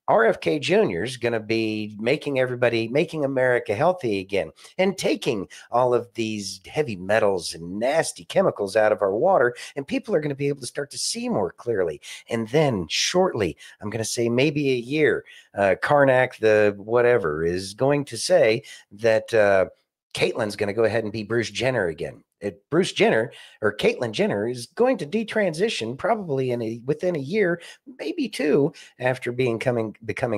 RFK Jr. is going to be making America healthy again and taking all of these heavy metals and nasty chemicals out of our water. And people are going to be able to start to see more clearly. And then shortly, I'm going to say maybe a year, Karnak, the whatever, is going to say that Caitlyn's going to go ahead and be Bruce Jenner again. Bruce Jenner or Caitlyn Jenner is going to detransition probably within a year, maybe two, after becoming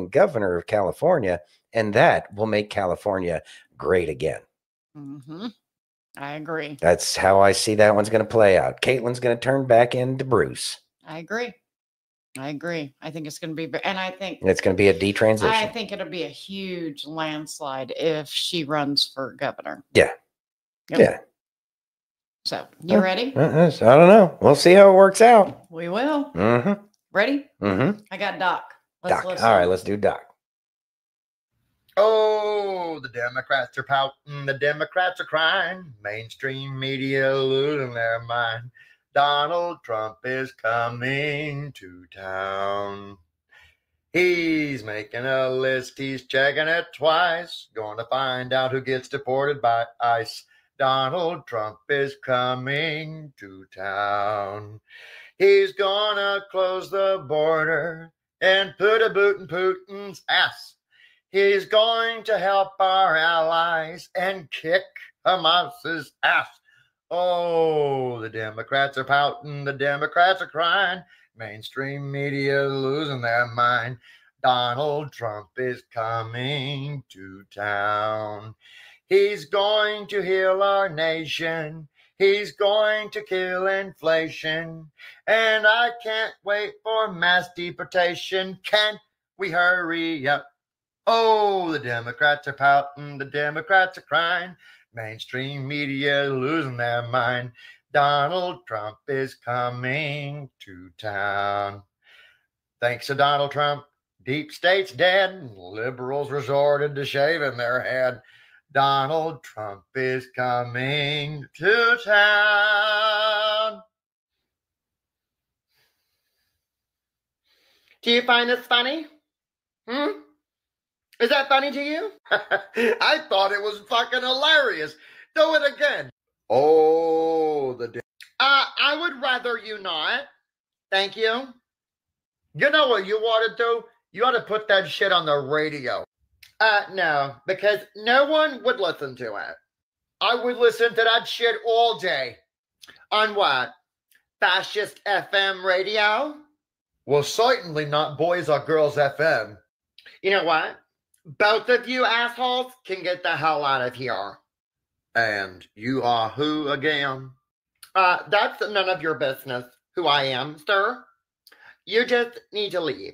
governor of California, and that will make California great again. Mm-hmm. I agree. That's how I see that one's going to play out. Caitlyn's going to turn back into Bruce. I agree. I think it's going to be, and I think it's going to be a detransition. I think it'll be a huge landslide if she runs for governor. Yeah. Yep. Yeah. So, you ready? I don't know. We'll see how it works out. We will. Mm-hmm. Ready? Mm-hmm. I got Doc. Doc. Listen. All right, let's do Doc. Oh, the Democrats are pouting. The Democrats are crying. Mainstream media losing their mind. Donald Trump is coming to town. He's making a list. He's checking it twice. Going to find out who gets deported by ICE. Donald Trump is coming to town. He's gonna close the border and put a boot in Putin's ass. He's going to help our allies and kick Hamas's ass. Oh, the Democrats are pouting. The Democrats are crying. Mainstream media losing their mind. Donald Trump is coming to town. He's going to heal our nation. He's going to kill inflation. And I can't wait for mass deportation. Can we hurry up? Oh, the Democrats are pouting. The Democrats are crying. Mainstream media losing their mind. Donald Trump is coming to town. Thanks to Donald Trump, deep state's dead. Liberals resorted to shaving their head. Donald Trump is coming to town. Do you find this funny? Is that funny to you? I thought it was fucking hilarious. Do it again. Oh, I would rather you not. Thank you. You know what you ought to do? You ought to put that shit on the radio. No, because no one would listen to it. I would listen to that shit all day. On what? Fascist FM radio? Well, certainly not Boys or Girls FM. You know what? Both of you assholes can get the hell out of here. And you are who again? That's none of your business who I am, sir. You just need to leave.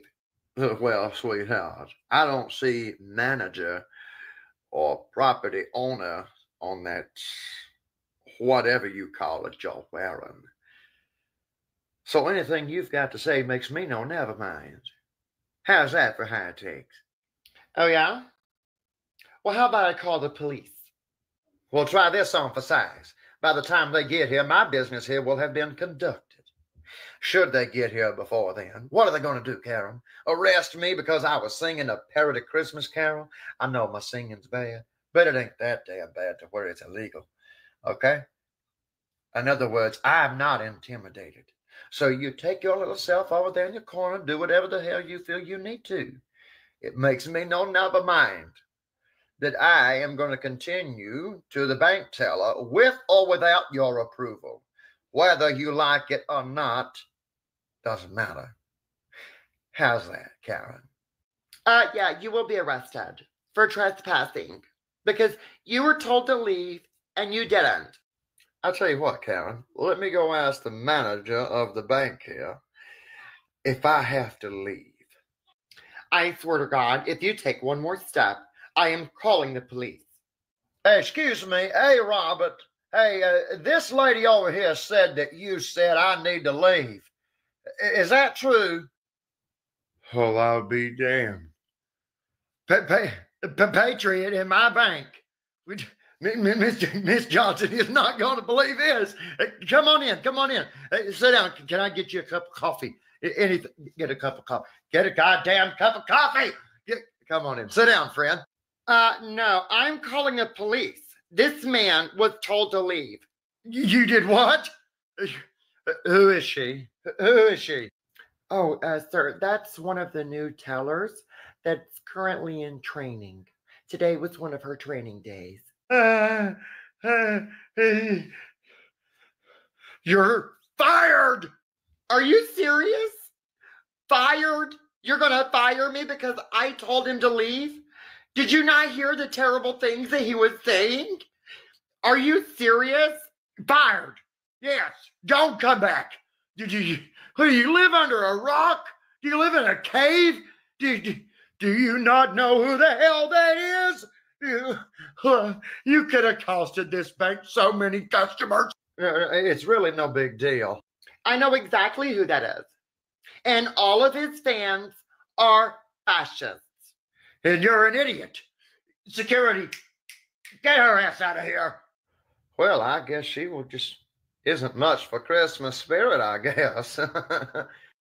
Well, sweetheart, I don't see manager or property owner on that whatever you call it you're wearing. So anything you've got to say makes me know never mind. How's that for high takes? Oh, yeah? Well, how about I call the police? We'll try this on for size. By the time they get here, my business here will have been conducted. Should they get here before then, what are they going to do, Karen? Arrest me because I was singing a parody Christmas carol? I know my singing's bad, but it ain't that damn bad to where it's illegal. Okay? In other words, I'm not intimidated. So you take your little self over there in your corner, do whatever the hell you feel you need to. It makes me no number mind that I am going to continue to the bank teller with or without your approval. Whether you like it or not, doesn't matter. How's that, Karen? Yeah, you will be arrested for trespassing because you were told to leave and you didn't. I'll tell you what, Karen, let me go ask the manager of the bank here if I have to leave. I swear to God, if you take one more step, I am calling the police. Hey, excuse me. Hey, Robert. Hey, this lady over here said that you said I need to leave. Is that true? Well, I'll be damned. Patriot in my bank. Miss Johnson is not going to believe this. Come on in. Come on in. Sit down. Can I get you a cup of coffee? Anything. Get a cup of coffee. Get a goddamn cup of coffee. Come on in. Sit down, friend. No, I'm calling the police. This man was told to leave. You did what? Who is she? Who is she? Oh, sir, that's one of the new tellers that's currently in training. Today was one of her training days. You're fired! Are you serious? Fired? You're going to fire me because I told him to leave? Did you not hear the terrible things that he was saying? Are you serious? Fired. Yes. Don't come back. Do you live under a rock? Do you live in a cave? Do you not know who the hell that is? You could have costed this bank so many customers. It's really no big deal. I know exactly who that is. And all of his fans are fascists. And you're an idiot. Security, get her ass out of here. Well, I guess she will just isn't much for Christmas spirit, I guess.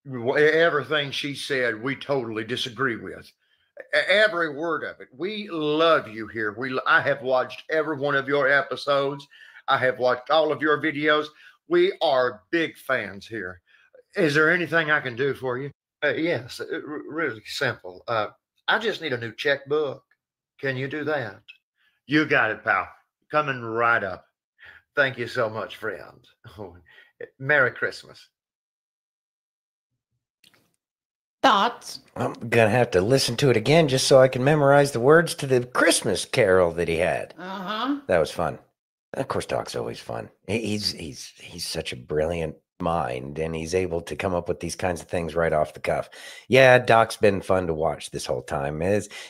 Everything she said, we totally disagree with. Every word of it. We love you here. I have watched every one of your episodes. I have watched all of your videos. We are big fans here. Is there anything I can do for you? Yes, really simple. I just need a new checkbook. Can you do that? You got it, pal. Coming right up. Thank you so much, friend. Oh, Merry Christmas. Thoughts? I'm going to have to listen to it again just so I can memorize the words to the Christmas carol that he had. Uh-huh. That was fun. Of course, Doc's always fun. He's such a brilliant mind, and he's able to come up with these kinds of things right off the cuff. Yeah, Doc's been fun to watch this whole time.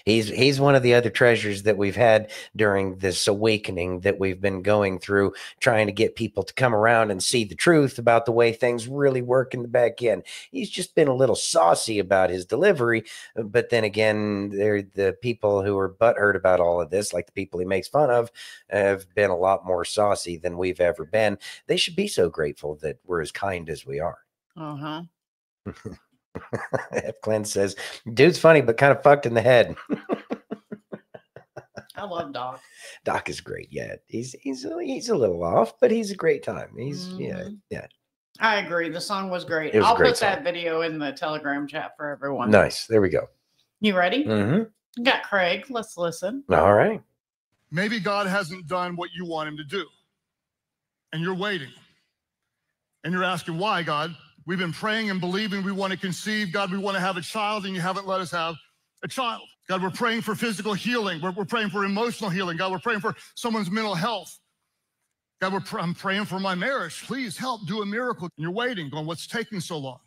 He's one of the other treasures that we've had during this awakening that we've been going through, trying to get people to come around and see the truth about the way things really work in the back end. He's just been a little saucy about his delivery, but then again, the people who are butthurt about all of this, like the people he makes fun of, have been a lot more saucy than we've ever been. They should be so grateful that we're as kind as we are. Uh-huh. F. Clint says, dude's funny, but kind of fucked in the head. I love Doc. Doc is great. Yeah. He's a little off, but he's a great time. He's yeah. I agree. The song was great. It was a I'll great put song. that video in the Telegram chat for everyone. Nice. There we go. You ready? Mm-hmm. You got Craig. Let's listen. All right. Maybe God hasn't done what you want him to do. And you're waiting. And you're asking, why, God? We've been praying and believing we want to conceive. God, we want to have a child, and you haven't let us have a child. God, we're praying for physical healing. We're praying for emotional healing. God, we're praying for someone's mental health. God, I'm praying for my marriage. Please help do a miracle. And you're waiting, going, what's taking so long?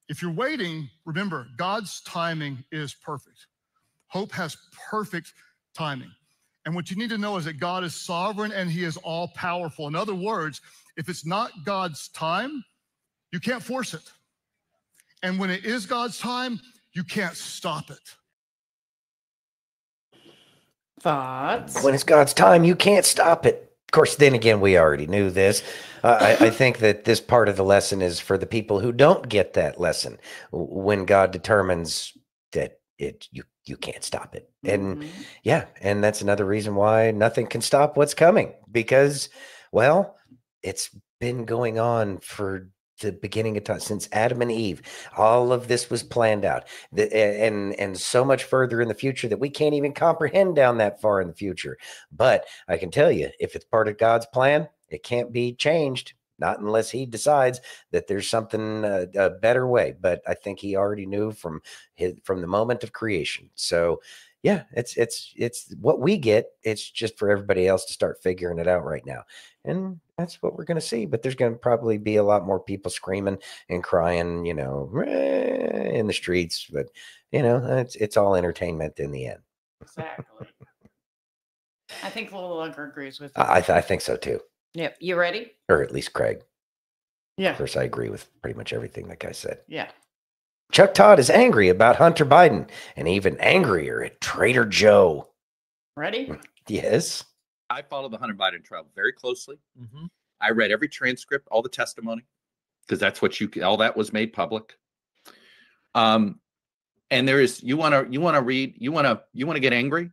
If you're waiting, remember, God's timing is perfect. Hope has perfect timing. And what you need to know is that God is sovereign and he is all powerful. In other words, if it's not God's time, you can't force it. And when it is God's time, you can't stop it. Thoughts? When it's God's time, you can't stop it. Of course, then again, we already knew this. I think that this part of the lesson is for the people who don't get that lesson. When God determines that you can't stop it. And yeah, and that's another reason why nothing can stop what's coming, because, well, it's been going on for the beginning of time, since Adam and Eve. All of this was planned out, and so much further in the future that we can't even comprehend down that far in the future. But I can tell you, if it's part of God's plan, it can't be changed. Not unless he decides that there's something a better way. But I think he already knew from the moment of creation. So yeah, it's what we get. It's just for everybody else to start figuring it out right now. And that's what we're going to see. But there's going to probably be a lot more people screaming and crying, in the streets. But, it's all entertainment in the end. Exactly. I think Lulager agrees with you. I think so, too. Yep. You ready? Or at least Craig. Yeah. Of course, I agree with pretty much everything that guy said. Yeah. Chuck Todd is angry about Hunter Biden and even angrier at Trader Joe. Ready? Yes. I follow the Hunter Biden trial very closely. I read every transcript, all the testimony, because that's what all that was made public. And there is, you want to get angry,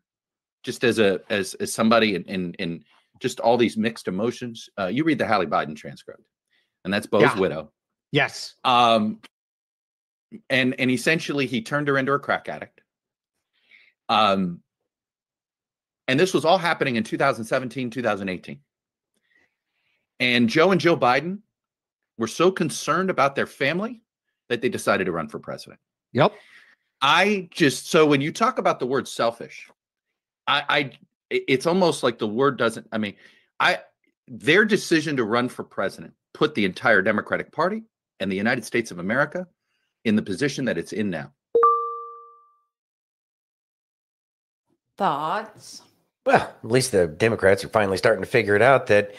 just as somebody in just all these mixed emotions. You read the Hallie Biden transcript, and that's Bo's widow. Yes. And essentially he turned her into a crack addict. And this was all happening in 2017, 2018. And Joe and Joe Biden were so concerned about their family that they decided to run for president. Yep. So when you talk about the word selfish, it's almost like the word doesn't, their decision to run for president put the entire Democratic Party and the United States of America in the position that it's in now. Thoughts? Well, at least the Democrats are finally starting to figure it out that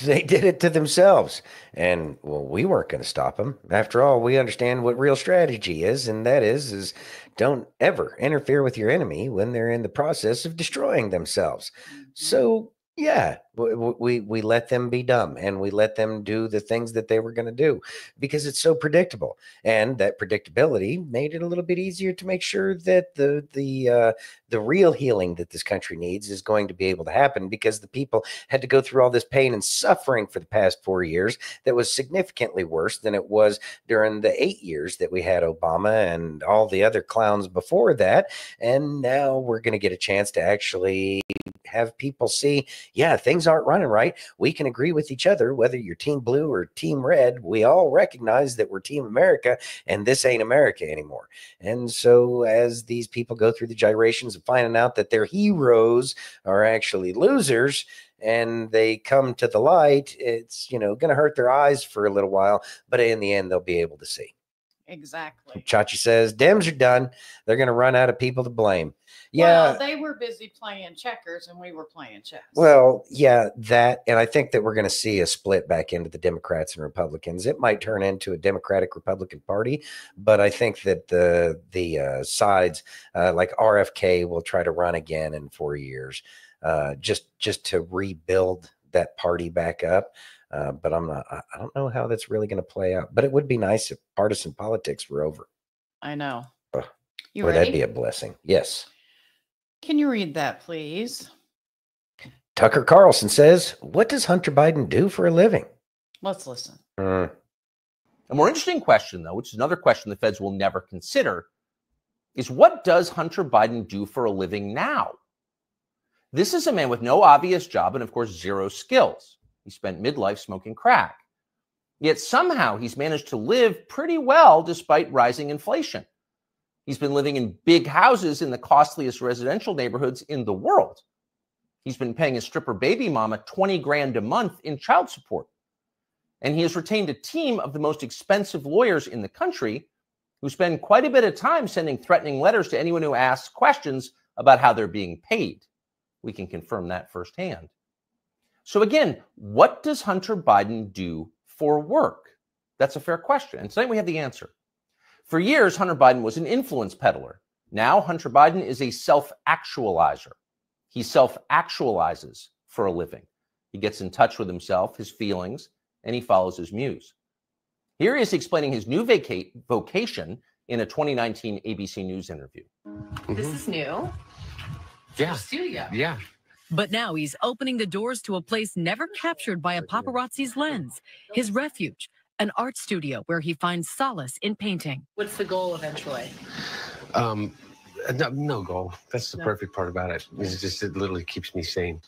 they did it to themselves. And, well, we weren't going to stop them. After all, we understand what real strategy is, and that is don't ever interfere with your enemy when they're in the process of destroying themselves. So, yeah, we let them be dumb, and we let them do the things that they were going to do because it's so predictable. And that predictability made it a little bit easier to make sure that the real healing that this country needs is going to be able to happen, because the people had to go through all this pain and suffering for the past 4 years that was significantly worse than it was during the 8 years that we had Obama and all the other clowns before that. And now we're going to get a chance to actually have people see, yeah, things aren't running right. We can agree with each other, whether you're team blue or team red. We all recognize that we're team America, and this ain't America anymore. And so as these people go through the gyrations of finding out that their heroes are actually losers, and they come to the light, it's, going to hurt their eyes for a little while, but in the end, they'll be able to see. Exactly. Chachi says, Dems are done. They're going to run out of people to blame. Yeah. Well, they were busy playing checkers and we were playing chess. Well, yeah, that. And I think that we're going to see a split back into the Democrats and Republicans. It might turn into a Democratic Republican Party, but I think that the sides like RFK will try to run again in 4 years just to rebuild that party back up. But I don't know how that's really going to play out. But it would be nice if partisan politics were over. I know. You ready? That'd be a blessing. Yes. Can you read that, please? Tucker Carlson says, what does Hunter Biden do for a living? Let's listen. A more interesting question, though, which is another question the feds will never consider, is what does Hunter Biden do for a living now? This is a man with no obvious job and, of course, zero skills. He spent midlife smoking crack. Yet somehow he's managed to live pretty well despite rising inflation. He's been living in big houses in the costliest residential neighborhoods in the world. He's been paying his stripper baby mama $20 grand a month in child support. And he has retained a team of the most expensive lawyers in the country who spend quite a bit of time sending threatening letters to anyone who asks questions about how they're being paid. We can confirm that firsthand. So again, what does Hunter Biden do for work? That's a fair question. And tonight we have the answer. For years, Hunter Biden was an influence peddler. Now, Hunter Biden is a self-actualizer. He self-actualizes for a living. He gets in touch with himself, his feelings, and he follows his muse. Here he is explaining his new vocation in a 2019 ABC News interview. This is new. Yeah. Studio. Yeah. But now he's opening the doors to a place never captured by a paparazzi's lens, his refuge, an art studio where he finds solace in painting. What's the goal eventually? No goal. That's the perfect part about it. It's just, it literally keeps me sane.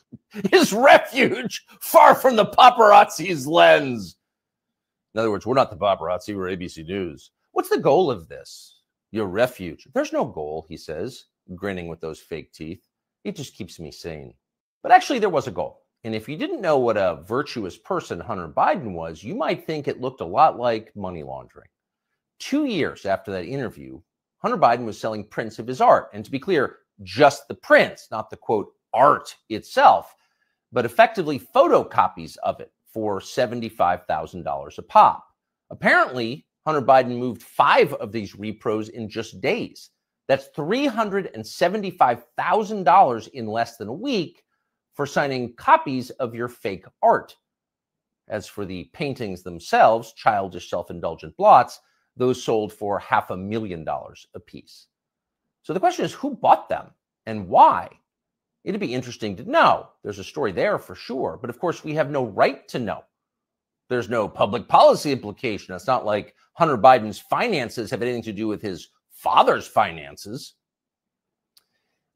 His refuge, far from the paparazzi's lens. In other words, we're not the paparazzi, we're ABC News. What's the goal of this? Your refuge. There's no goal, he says, grinning with those fake teeth. It just keeps me sane. But actually, there was a goal. And if you didn't know what a virtuous person Hunter Biden was, you might think it looked a lot like money laundering. 2 years after that interview, Hunter Biden was selling prints of his art. And to be clear, just the prints, not the quote art itself, but effectively photocopies of it for $75,000 a pop. Apparently, Hunter Biden moved 5 of these repros in just days. That's $375,000 in less than a week for signing copies of your fake art. As for the paintings themselves, childish self-indulgent blots, those sold for $500,000 a piece. So the question is, who bought them and why? It'd be interesting to know. There's a story there for sure, but of course we have no right to know. There's no public policy implication. It's not like Hunter Biden's finances have anything to do with his father's finances.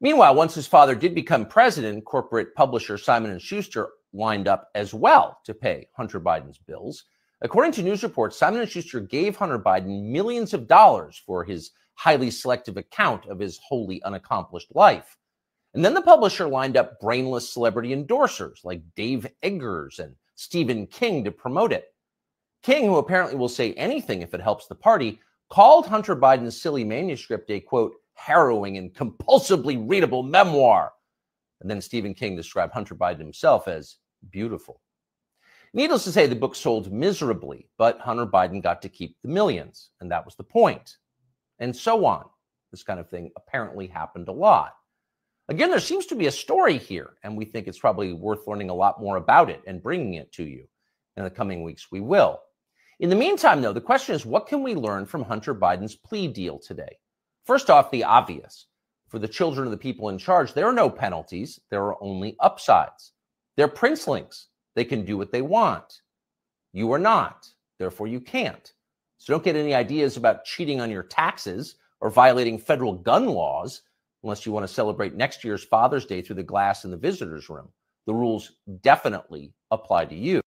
Meanwhile, once his father did become president, corporate publisher Simon & Schuster lined up as well to pay Hunter Biden's bills. According to news reports, Simon & Schuster gave Hunter Biden millions of dollars for his highly selective account of his wholly unaccomplished life. And then the publisher lined up brainless celebrity endorsers like Dave Eggers and Stephen King to promote it. King, who apparently will say anything if it helps the party, called Hunter Biden's silly manuscript a, quote, harrowing and compulsively readable memoir. And then Stephen King described Hunter Biden himself as beautiful. Needless to say, the book sold miserably, but Hunter Biden got to keep the millions, and that was the point. And so on. This kind of thing apparently happened a lot. Again, there seems to be a story here, and we think it's probably worth learning a lot more about it and bringing it to you. In the coming weeks, we will. In the meantime, though, the question is, what can we learn from Hunter Biden's plea deal today? First off, the obvious. For the children of the people in charge, there are no penalties. There are only upsides. They're princelings. They can do what they want. You are not. Therefore, you can't. So don't get any ideas about cheating on your taxes or violating federal gun laws unless you want to celebrate next year's Father's Day through the glass in the visitor's room. The rules definitely apply to you.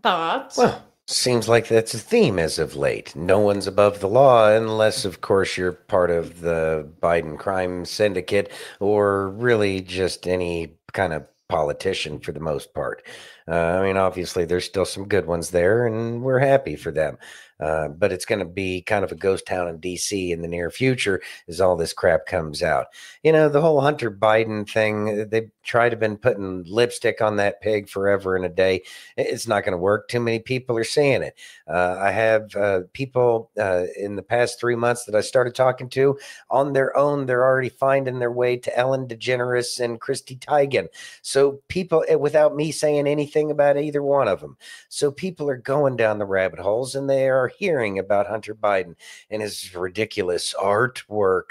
Thoughts? Well, seems like that's a theme as of late. No one's above the law unless, of course, you're part of the Biden crime syndicate or really just any kind of politician for the most part. I mean, obviously, there's still some good ones there, and we're happy for them. But it's going to be kind of a ghost town in D.C. in the near future as all this crap comes out. You know, the whole Hunter Biden thing, they've tried to been putting lipstick on that pig forever and a day. It's not going to work. Too many people are saying it. I have people in the past 3 months that I started talking to on their own. They're already finding their way to Ellen DeGeneres and Christy Teigen. So people, without me saying anything about either one of them. So people are going down the rabbit holes and they are hearing about Hunter Biden and his ridiculous artwork,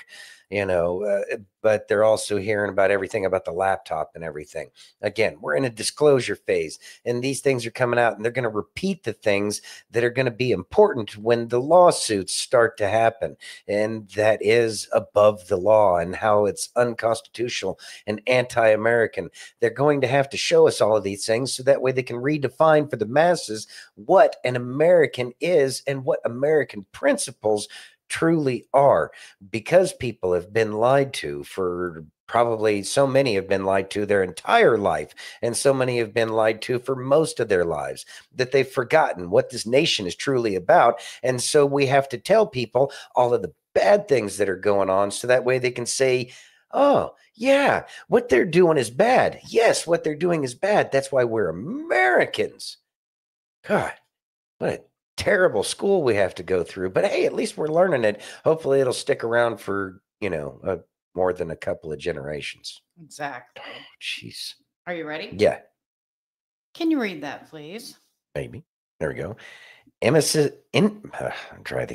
you know, but they're also hearing about everything about the laptop and everything. Again, we're in a disclosure phase, and these things are coming out, and they're going to repeat the things that are going to be important when the lawsuits start to happen, and that is above the law and how it's unconstitutional and anti-American. They're going to have to show us all of these things so that way they can redefine for the masses what an American is and what American principles truly are, because people have been lied to for probably, so many have been lied to their entire life, and so many have been lied to for most of their lives that they've forgotten what this nation is truly about. And so we have to tell people all of the bad things that are going on so that way they can say, oh, yeah, what they're doing is bad. Yes, what they're doing is bad. That's why we're Americans. God, what a terrible school we have to go through, but hey, at least we're learning it. Hopefully it'll stick around for, you know, more than a couple of generations. Exactly. Oh, jeez. Are you ready? Yeah, Can you read that, please? maybe. There we go. Try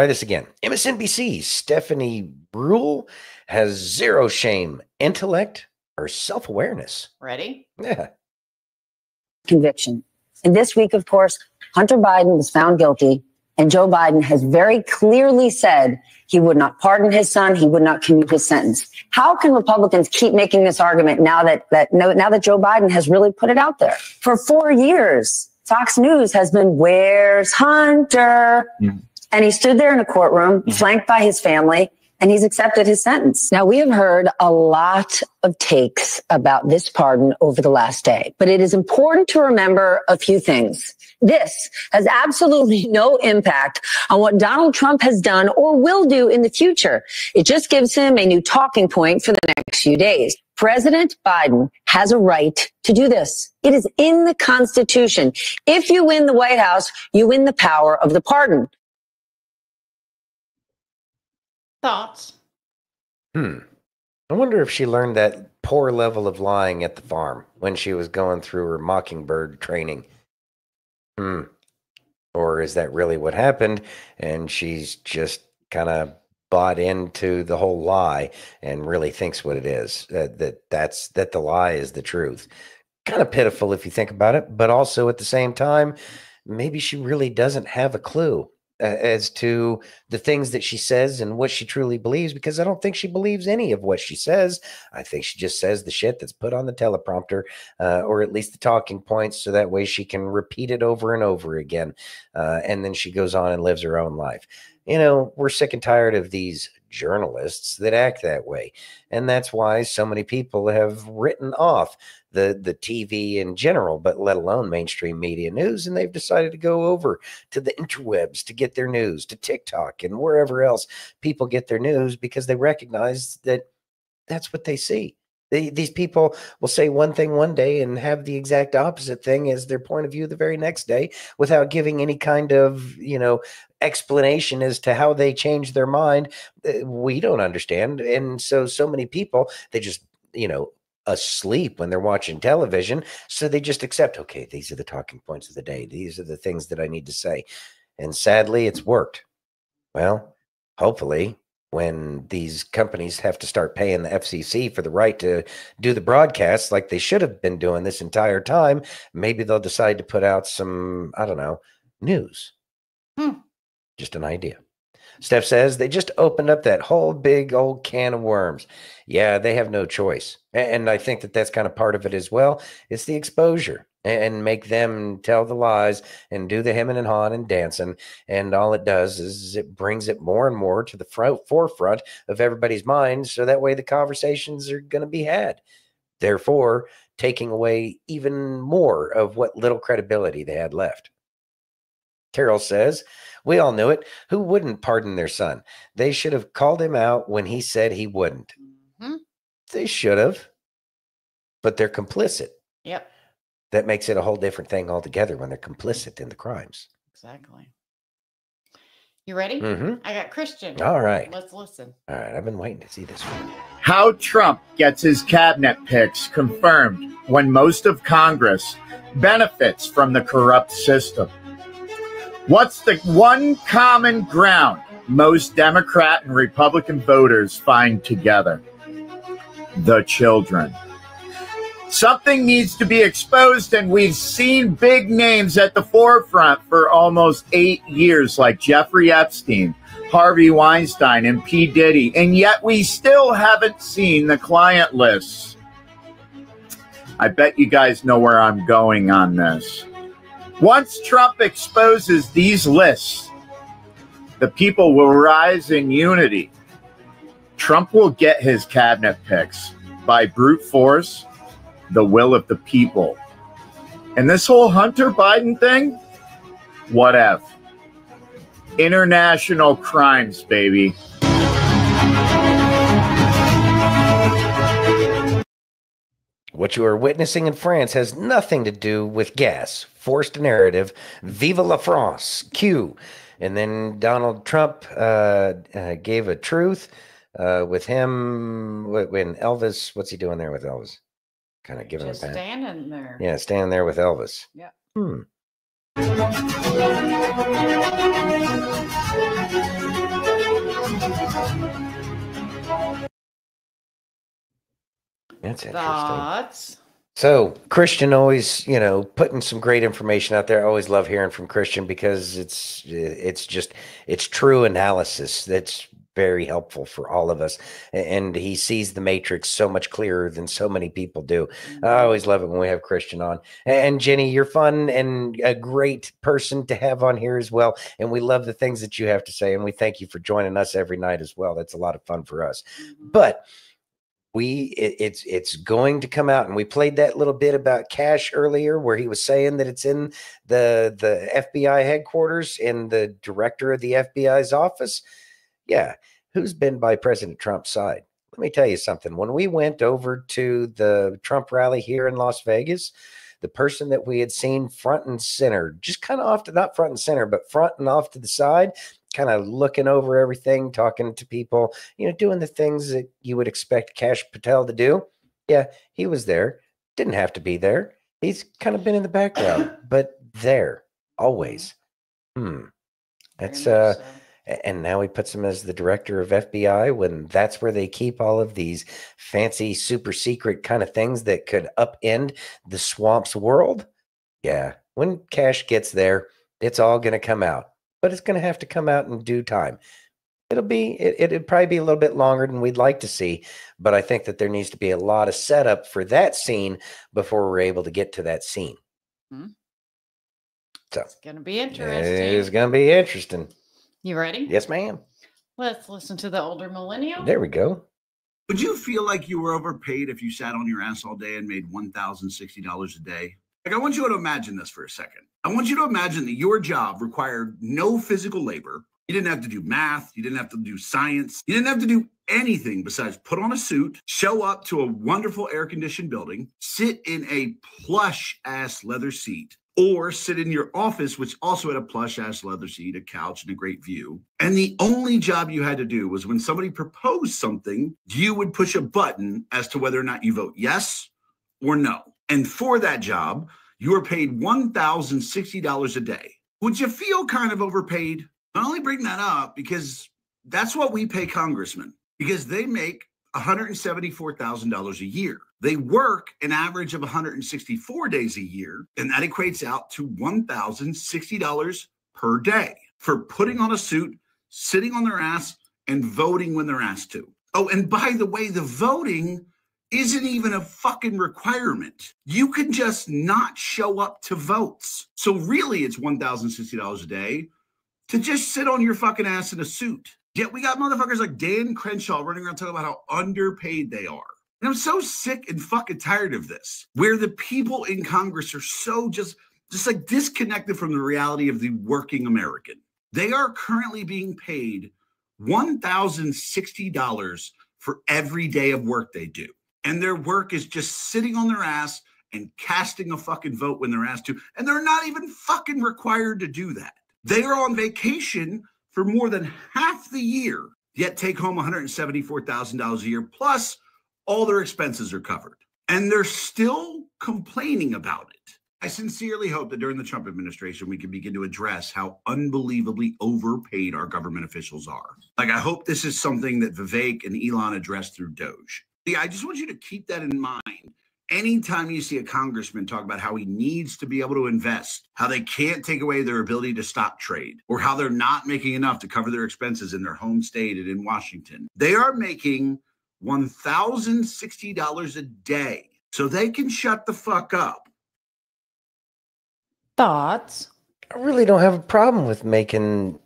this again. MSNBC's Stephanie Brule has zero shame, intellect, or self-awareness. Ready? Yeah. Conviction. And this week, of course, Hunter Biden was found guilty, and Joe Biden has very clearly said he would not pardon his son. He would not commute his sentence. How can Republicans keep making this argument now that Joe Biden has really put it out there? For 4 years, Fox News has been, "Where's Hunter?" And he stood there in a courtroom, flanked by his family, and he's accepted his sentence. Now, we have heard a lot of takes about this pardon over the last day, but it is important to remember a few things. This has absolutely no impact on what Donald Trump has done or will do in the future. It just gives him a new talking point for the next few days. President Biden has a right to do this. It is in the Constitution. If you win the White House, you win the power of the pardon. Thoughts? I wonder if she learned that poor level of lying at the farm when she was going through her mockingbird training. Or is that really what happened? And she's just kind of bought into the whole lie and really thinks what it is, that the lie is the truth. Kind of pitiful if you think about it, but also at the same time, maybe she really doesn't have a clue as to the things that she says and what she truly believes, because I don't think she believes any of what she says. I think she just says the shit that's put on the teleprompter, or at least the talking points, so that way she can repeat it over and over again. And then she goes on and lives her own life. You know, we're sick and tired of these journalists that act that way. And that's why so many people have written off the TV in general, but let alone mainstream media news. And they've decided to go over to the interwebs to get their news, to TikTok and wherever else people get their news, because they recognize that that's what they see. These people will say one thing one day and have the exact opposite thing as their point of view the very next day, without giving any kind of, explanation as to how they changed their mind. We don't understand. And so many people, they just, asleep when they're watching television. So they just accept, okay, these are the talking points of the day. These are the things that I need to say. And sadly, it's worked. Well, hopefully, when these companies have to start paying the FCC for the right to do the broadcasts like they should have been doing this entire time, maybe they'll decide to put out some, I don't know, news. Just an idea. Steph says they just opened up that whole big old can of worms. Yeah, they have no choice. And I think that that's kind of part of it as well. It's the exposure, and make them tell the lies and do the hemming and hawing and dancing. And all it does is it brings it more and more to the forefront of everybody's mind. So that way the conversations are going to be had. Therefore, taking away even more of what little credibility they had left. Carol says, we all knew it. Who wouldn't pardon their son? They should have called him out when he said he wouldn't. They should have, but they're complicit. Yep. That makes it a whole different thing altogether when they're complicit in the crimes. Exactly. You ready? I got Christian. All right. Let's listen. All right. I've been waiting to see this one. How Trump gets his cabinet picks confirmed when most of Congress benefits from the corrupt system. What's the one common ground most Democrat and Republican voters find together? The children. Something needs to be exposed, and we've seen big names at the forefront for almost 8 years, like Jeffrey Epstein, Harvey Weinstein, and P. Diddy, and yet we still haven't seen the client lists. I bet you guys know where I'm going on this. Once Trump exposes these lists, the people will rise in unity. Trump will get his cabinet picks by brute force, the will of the people. And this whole Hunter Biden thing, whatever. International crimes, baby. What you are witnessing in France has nothing to do with gas. Forced narrative. Vive la France. Q. And then Donald Trump gave a truth with him when Elvis. What's he doing there with Elvis? Kind of giving Just a pat. standing there. Yeah, standing there with Elvis. Yeah. That's interesting. Thoughts? So Christian always, putting some great information out there. I always love hearing from Christian because it's true analysis. That's very helpful for all of us. And he sees the matrix so much clearer than so many people do. I always love it when we have Christian on. And Jenny, you're fun and a great person to have on here as well. And we love the things that you have to say. And we thank you for joining us every night as well. That's a lot of fun for us. But it's going to come out, and we played that little bit about Cash earlier where he was saying that it's in the FBI headquarters in the director of the FBI's office. Yeah, who's been by President Trump's side? Let me tell you something. When we went over to the Trump rally here in Las Vegas, the person that we had seen front and center, just kind of off to, not front and center, but front and off to the side, kind of looking over everything, talking to people, doing the things that you would expect Kash Patel to do. Yeah, he was there. Didn't have to be there. He's kind of been in the background, but there, always. That's and now he puts him as the director of FBI when that's where they keep all of these fancy, super secret kind of things that could upend the swamp's world. Yeah, when Cash gets there, it's all going to come out, but it's going to have to come out in due time. It'd probably be a little bit longer than we'd like to see, but I think that there needs to be a lot of setup for that scene before we're able to get to that scene. So it's going to be interesting. It's going to be interesting. You ready? Yes, ma'am. Let's listen to the older millennial. There we go. Would you feel like you were overpaid if you sat on your ass all day and made $1,060 a day? Like, I want you to imagine this for a second. I want you to imagine that your job required no physical labor. You didn't have to do math. You didn't have to do science. You didn't have to do anything besides put on a suit, show up to a wonderful air-conditioned building, sit in a plush-ass leather seat, or sit in your office, which also had a plush-ass leather seat, a couch, and a great view. And the only job you had to do was when somebody proposed something, you would push a button as to whether or not you vote yes or no. And for that job, you were paid $1,060 a day. Would you feel kind of overpaid? I only bring that up because that's what we pay congressmen, because they make $174,000 a year. They work an average of 164 days a year, and that equates out to $1,060 per day for putting on a suit, sitting on their ass, and voting when they're asked to. Oh, and by the way, the voting isn't even a fucking requirement. You can just not show up to votes. So really, it's $1,060 a day to just sit on your fucking ass in a suit. Yet we got motherfuckers like Dan Crenshaw running around talking about how underpaid they are. And I'm so sick and fucking tired of this, where the people in Congress are so just like disconnected from the reality of the working American. They are currently being paid $1,060 for every day of work they do. And their work is just sitting on their ass and casting a fucking vote when they're asked to. And they're not even fucking required to do that. They are on vacation for more than half the year, yet take home $174,000 a year, plus all their expenses are covered. And they're still complaining about it. I sincerely hope that during the Trump administration, we can begin to address how unbelievably overpaid our government officials are. Like, I hope this is something that Vivek and Elon address through Doge. Yeah, I just want you to keep that in mind. Anytime you see a congressman talk about how he needs to be able to invest, how they can't take away their ability to stock trade, or how they're not making enough to cover their expenses in their home state and in Washington, they are making $1,060 a day, so they can shut the fuck up. Thoughts? I really don't have a problem with making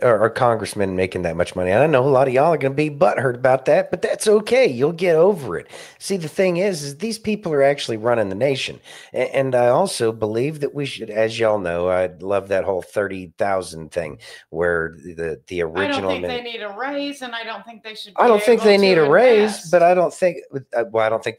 or congressmen making that much money. I know a lot of y'all are going to be butthurt about that, but that's okay. You'll get over it. See, the thing is these people are actually running the nation. And I also believe that we should, as y'all know, I love that whole 30,000 thing where the original. I don't think they need a raise, and I don't think they should. I don't think they need a raise, but I don't think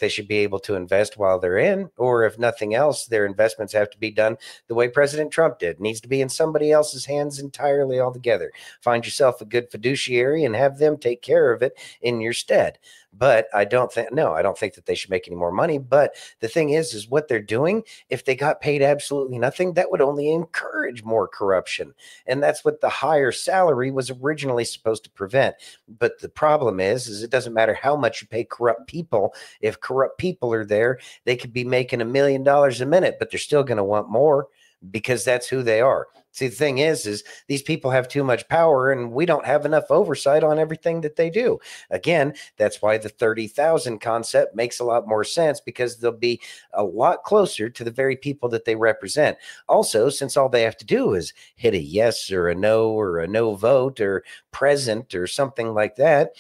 they should be able to invest while they're in, or if nothing else, their investments have to be done the way President Trump did. It needs to be in somebody else's hands entirely altogether. together. Find yourself a good fiduciary and have them take care of it in your stead. But I don't think that they should make any more money. But the thing is what they're doing, if they got paid absolutely nothing, that would only encourage more corruption. And that's what the higher salary was originally supposed to prevent. But the problem is it doesn't matter how much you pay corrupt people. If corrupt people are there, they could be making $1 million a minute, but they're still going to want more because that's who they are. See, the thing is these people have too much power and we don't have enough oversight on everything that they do. Again, that's why the 30,000 concept makes a lot more sense, because they'll be a lot closer to the very people that they represent. Also, since all they have to do is hit a yes or a no vote or present or something like that,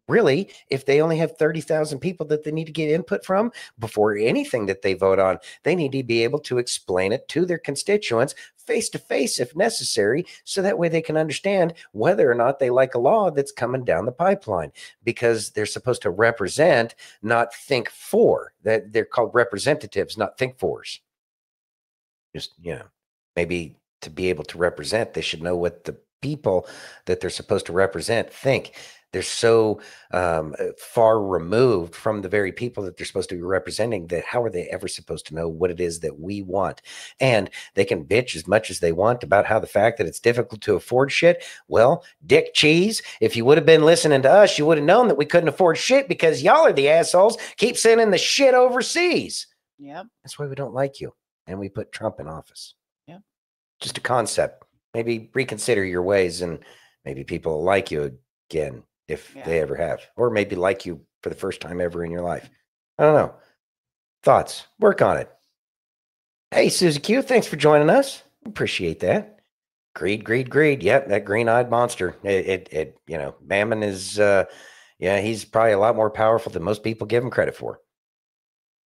really, if they only have 30,000 people that they need to get input from before anything that they vote on, they need to be able to explain it to their constituents face to face if necessary, so that way they can understand whether or not they like a law that's coming down the pipeline, because they're supposed to represent, not think for. That they're called representatives, not think fors. Just, maybe to be able to represent, they should know what the people that they're supposed to represent think. They're so far removed from the very people that they're supposed to be representing that how are they ever supposed to know what it is that we want? And they can bitch as much as they want about how the fact that it's difficult to afford shit. Well, dick cheese, if you would have been listening to us, you would have known that we couldn't afford shit because y'all are the assholes. Keep sending the shit overseas. Yep. That's why we don't like you. And we put Trump in office. Yep. Just a concept. Maybe reconsider your ways and maybe people will like you again. If they ever have, or maybe like you for the first time ever in your life. I don't know. Thoughts? Work on it. Hey, Susie Q, thanks for joining us. Appreciate that. Greed. Yep, that green-eyed monster. Mammon is, he's probably a lot more powerful than most people give him credit for.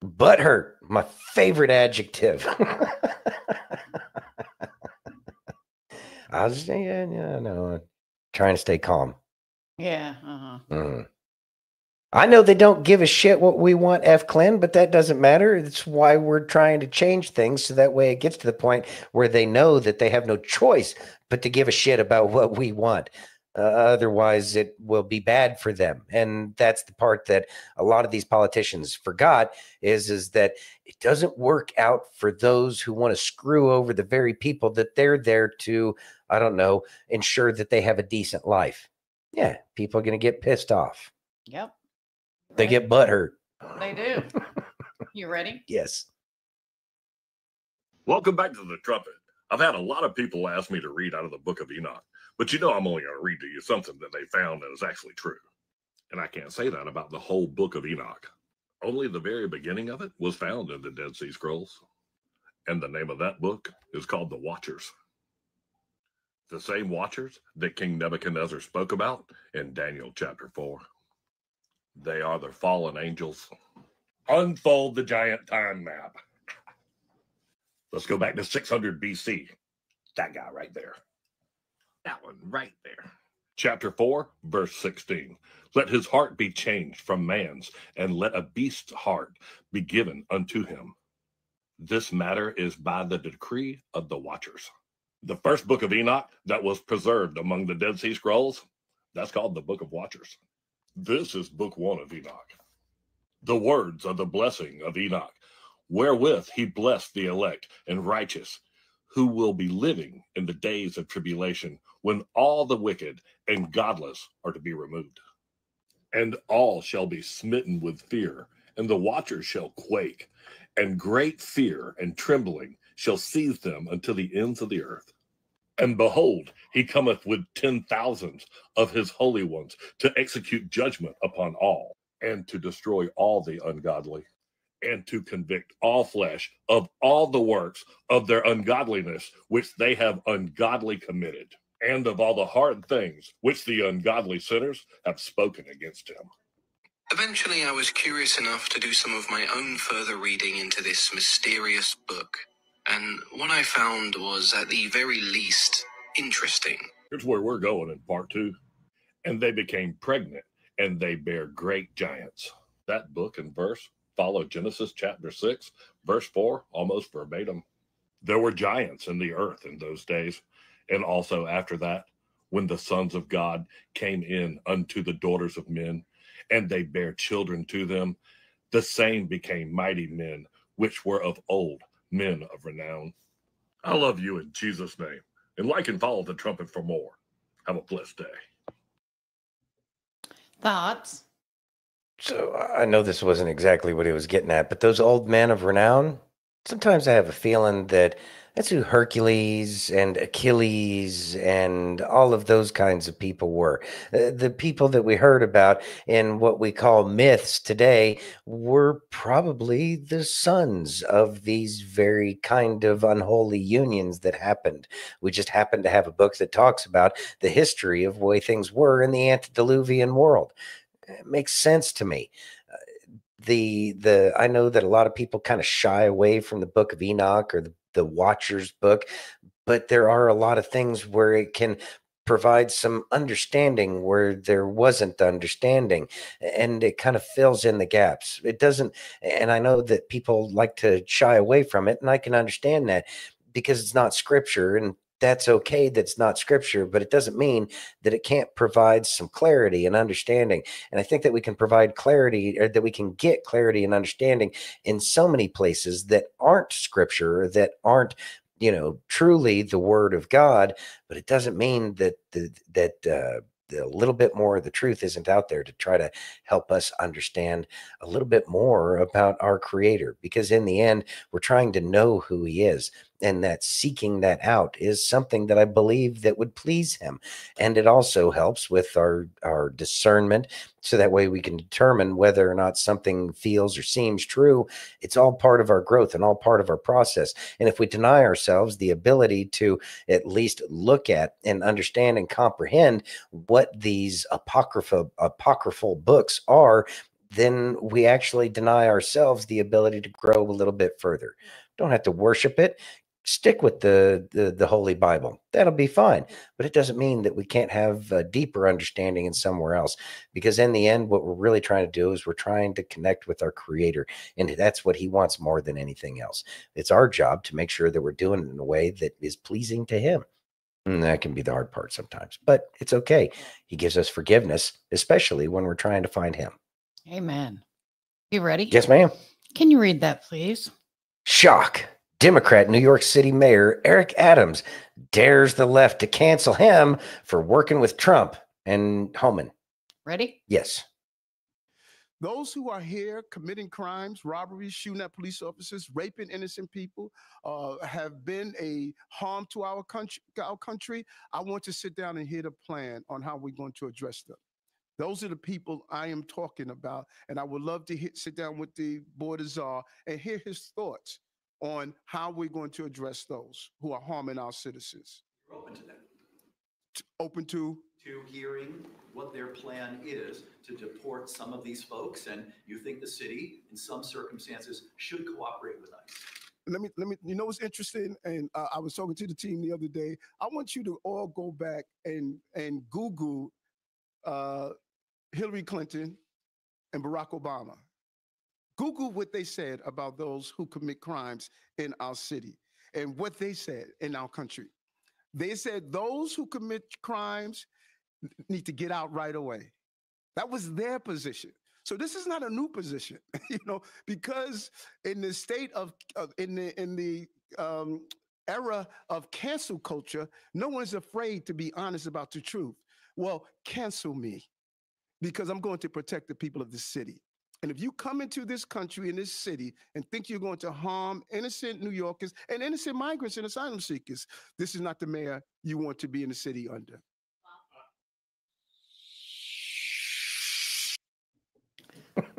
Butthurt, my favorite adjective. I was, trying to stay calm. Yeah. I know they don't give a shit what we want, F. Clint, but that doesn't matter. It's why we're trying to change things so that way it gets to the point where they know that they have no choice but to give a shit about what we want. Otherwise, it will be bad for them. And that's the part that a lot of these politicians forgot is that it doesn't work out for those who want to screw over the very people that they're there to, ensure that they have a decent life. Yeah, people are going to get pissed off. Yep. They get butthurt. They do. You ready? Yes. Welcome back to The Trumpet. I've had a lot of people ask me to read out of the Book of Enoch, but I'm only going to read to you something that they found that is actually true. And I can't say that about the whole Book of Enoch. Only the very beginning of it was found in the Dead Sea Scrolls. And the name of that book is called The Watchers. The same Watchers that King Nebuchadnezzar spoke about in Daniel chapter 4. They are the fallen angels. Unfold the giant time map. Let's go back to 600 BC. That guy right there. That one right there. Chapter 4, verse 16. Let his heart be changed from man's, and let a beast's heart be given unto him. This matter is by the decree of the Watchers. The first book of Enoch that was preserved among the Dead Sea Scrolls, that's called the Book of Watchers. This is book 1 of Enoch. The words of the blessing of Enoch, wherewith he blessed the elect and righteous, who will be living in the days of tribulation, when all the wicked and godless are to be removed. And all shall be smitten with fear, and the watchers shall quake, and great fear and trembling shall seize them until the ends of the earth. And behold, he cometh with 10,000s of his holy ones to execute judgment upon all, and to destroy all the ungodly, and to convict all flesh of all the works of their ungodliness which they have ungodly committed, and of all the hard things which the ungodly sinners have spoken against him. Eventually, I was curious enough to do some of my own further reading into this mysterious book. And what I found was, at the very least, interesting. Here's where we're going in part 2. And they became pregnant, and they bare great giants. That book and verse follow Genesis chapter 6, verse 4, almost verbatim. There were giants in the earth in those days, and also after that, when the sons of God came in unto the daughters of men, and they bare children to them. The same became mighty men, which were of old, men of renown. I love you in Jesus' name, and like and follow the trumpet for more. Have a blessed day. Thoughts? So I know this wasn't exactly what he was getting at, but those old men of renown, sometimes I have a feeling that that's who Hercules and Achilles and all of those kinds of people were. The people that we heard about in what we call myths today were probably the sons of these very kind of unholy unions that happened. We just happen to have a book that talks about the history of the way things were in the antediluvian world. It makes sense to me. I know that a lot of people kind of shy away from the Book of Enoch or the Watcher's book, but there are a lot of things where it can provide some understanding where there wasn't understanding, and it kind of fills in the gaps. It doesn't, and I know that people like to shy away from it, and I can understand that because it's not scripture, and that's okay. That's not scripture, but it doesn't mean that it can't provide some clarity and understanding. And I think that we can provide clarity, or that we can get clarity and understanding in so many places that aren't scripture, that aren't, truly the word of God. But it doesn't mean that a little bit more of the truth isn't out there to try to help us understand a little bit more about our Creator, because in the end, we're trying to know who He is, and that seeking that out is something that I believe that would please Him. And it also helps with our discernment, so that way we can determine whether or not something feels or seems true. It's all part of our growth and all part of our process. And if we deny ourselves the ability to at least look at and understand and comprehend what these apocryphal books are, then we actually deny ourselves the ability to grow a little bit further. Don't have to worship it. Stick with the Holy Bible. That'll be fine. But it doesn't mean that we can't have a deeper understanding in somewhere else, because in the end, what we're really trying to do is we're trying to connect with our Creator, and that's what He wants more than anything else. It's our job to make sure that we're doing it in a way that is pleasing to Him. And that can be the hard part sometimes, but it's okay. He gives us forgiveness, especially when we're trying to find Him. Amen. You ready? Yes, ma'am. Can you read that, please? Shock. Democrat New York City Mayor Eric Adams dares the left to cancel him for working with Trump and Homan. Ready? Yes. Those who are here committing crimes, robberies, shooting at police officers, raping innocent people, have been a harm to our country. I want to sit down and hear the plan on how we're going to address them. Those are the people I am talking about, and I would love to sit down with the Board of Czar and hear his thoughts on how we're going to address those who are harming our citizens. You're open to that. Open to hearing what their plan is to deport some of these folks, and you think the city, in some circumstances, should cooperate with ICE. Let me. You know what's interesting? And I was talking to the team the other day. I want you to all go back and Google Hillary Clinton and Barack Obama. Google what they said about those who commit crimes in our city and what they said in our country. They said those who commit crimes need to get out right away. That was their position. So this is not a new position, because in the state of in the era of cancel culture, no one's afraid to be honest about the truth. Well, cancel me, because I'm going to protect the people of the city. And if you come into this country, in this city, and think you're going to harm innocent New Yorkers and innocent migrants and asylum seekers, this is not the mayor you want to be in the city under.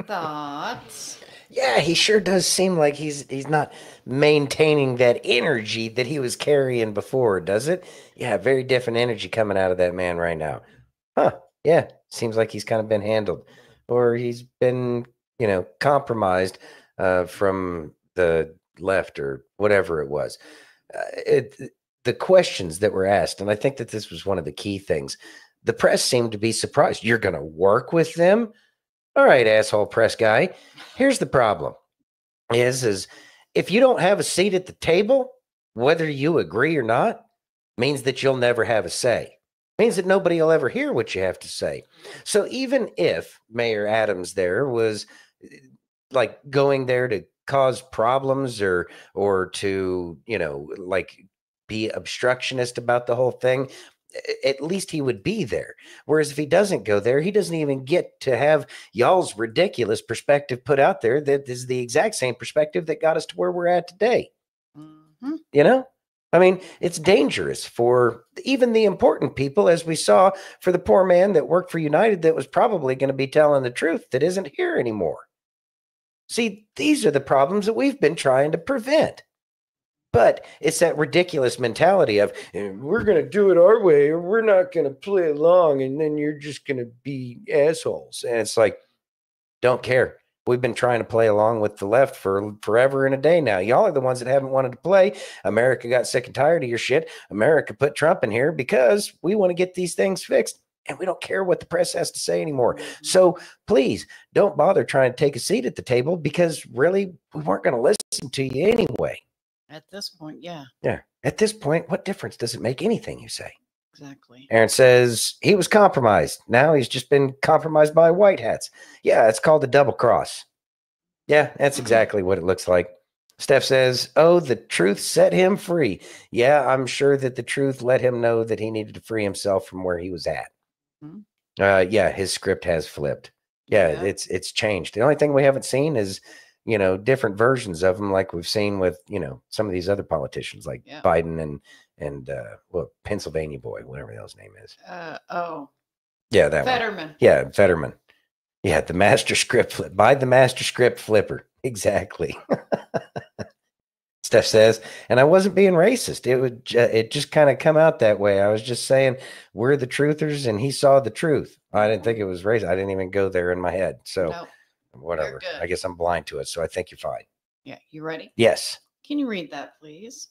Thoughts? Yeah, he sure does seem like he's not maintaining that energy that he was carrying before, does it? Yeah, very different energy coming out of that man right now. Huh. Yeah, seems like he's kind of been handled, or he's been, compromised from the left or whatever it was. The questions that were asked, and I think that this was one of the key things, the press seemed to be surprised. You're going to work with them? All right, asshole press guy. Here's the problem is if you don't have a seat at the table, whether you agree or not, means that you'll never have a say. Means that nobody will ever hear what you have to say. So even if Mayor Adams there was like going there to cause problems or to, like be obstructionist about the whole thing, at least he would be there. Whereas if he doesn't go there, he doesn't even get to have y'all's ridiculous perspective put out there that is the exact same perspective that got us to where we're at today. I mean, it's dangerous for even the important people, as we saw for the poor man that worked for United that was probably going to be telling the truth that isn't here anymore. See, these are the problems that we've been trying to prevent. But it's that ridiculous mentality of we're going to do it our way or we're not going to play along and then you're just going to be assholes. And it's like, don't care. We've been trying to play along with the left for forever and a day now. Y'all are the ones that haven't wanted to play. America got sick and tired of your shit. America put Trump in here because we want to get these things fixed. And we don't care what the press has to say anymore. So please don't bother trying to take a seat at the table because really we weren't going to listen to you anyway. At this point, yeah. Yeah. At this point, what difference does it make anything you say? Exactly. Aaron says he was compromised. Now he's just been compromised by white hats. Yeah, it's called a double cross. Yeah, that's exactly what it looks like. Steph says, oh, the truth set him free. Yeah, I'm sure that the truth let him know that he needed to free himself from where he was at. Yeah, his script has flipped. Yeah, it's changed. The only thing we haven't seen is, different versions of them like we've seen with, some of these other politicians like Biden and Pennsylvania boy, whatever his name is. Yeah, that Fetterman. One. Yeah, Fetterman. Yeah, the master script flip. Buy the master script flipper. Exactly. Steph says, and I wasn't being racist. It just kind of come out that way. I was just saying we're the truthers and he saw the truth. I didn't think it was racist. I didn't even go there in my head. So whatever. I guess I'm blind to it. So I think you're fine. Yeah. You ready? Yes. Can you read that, please?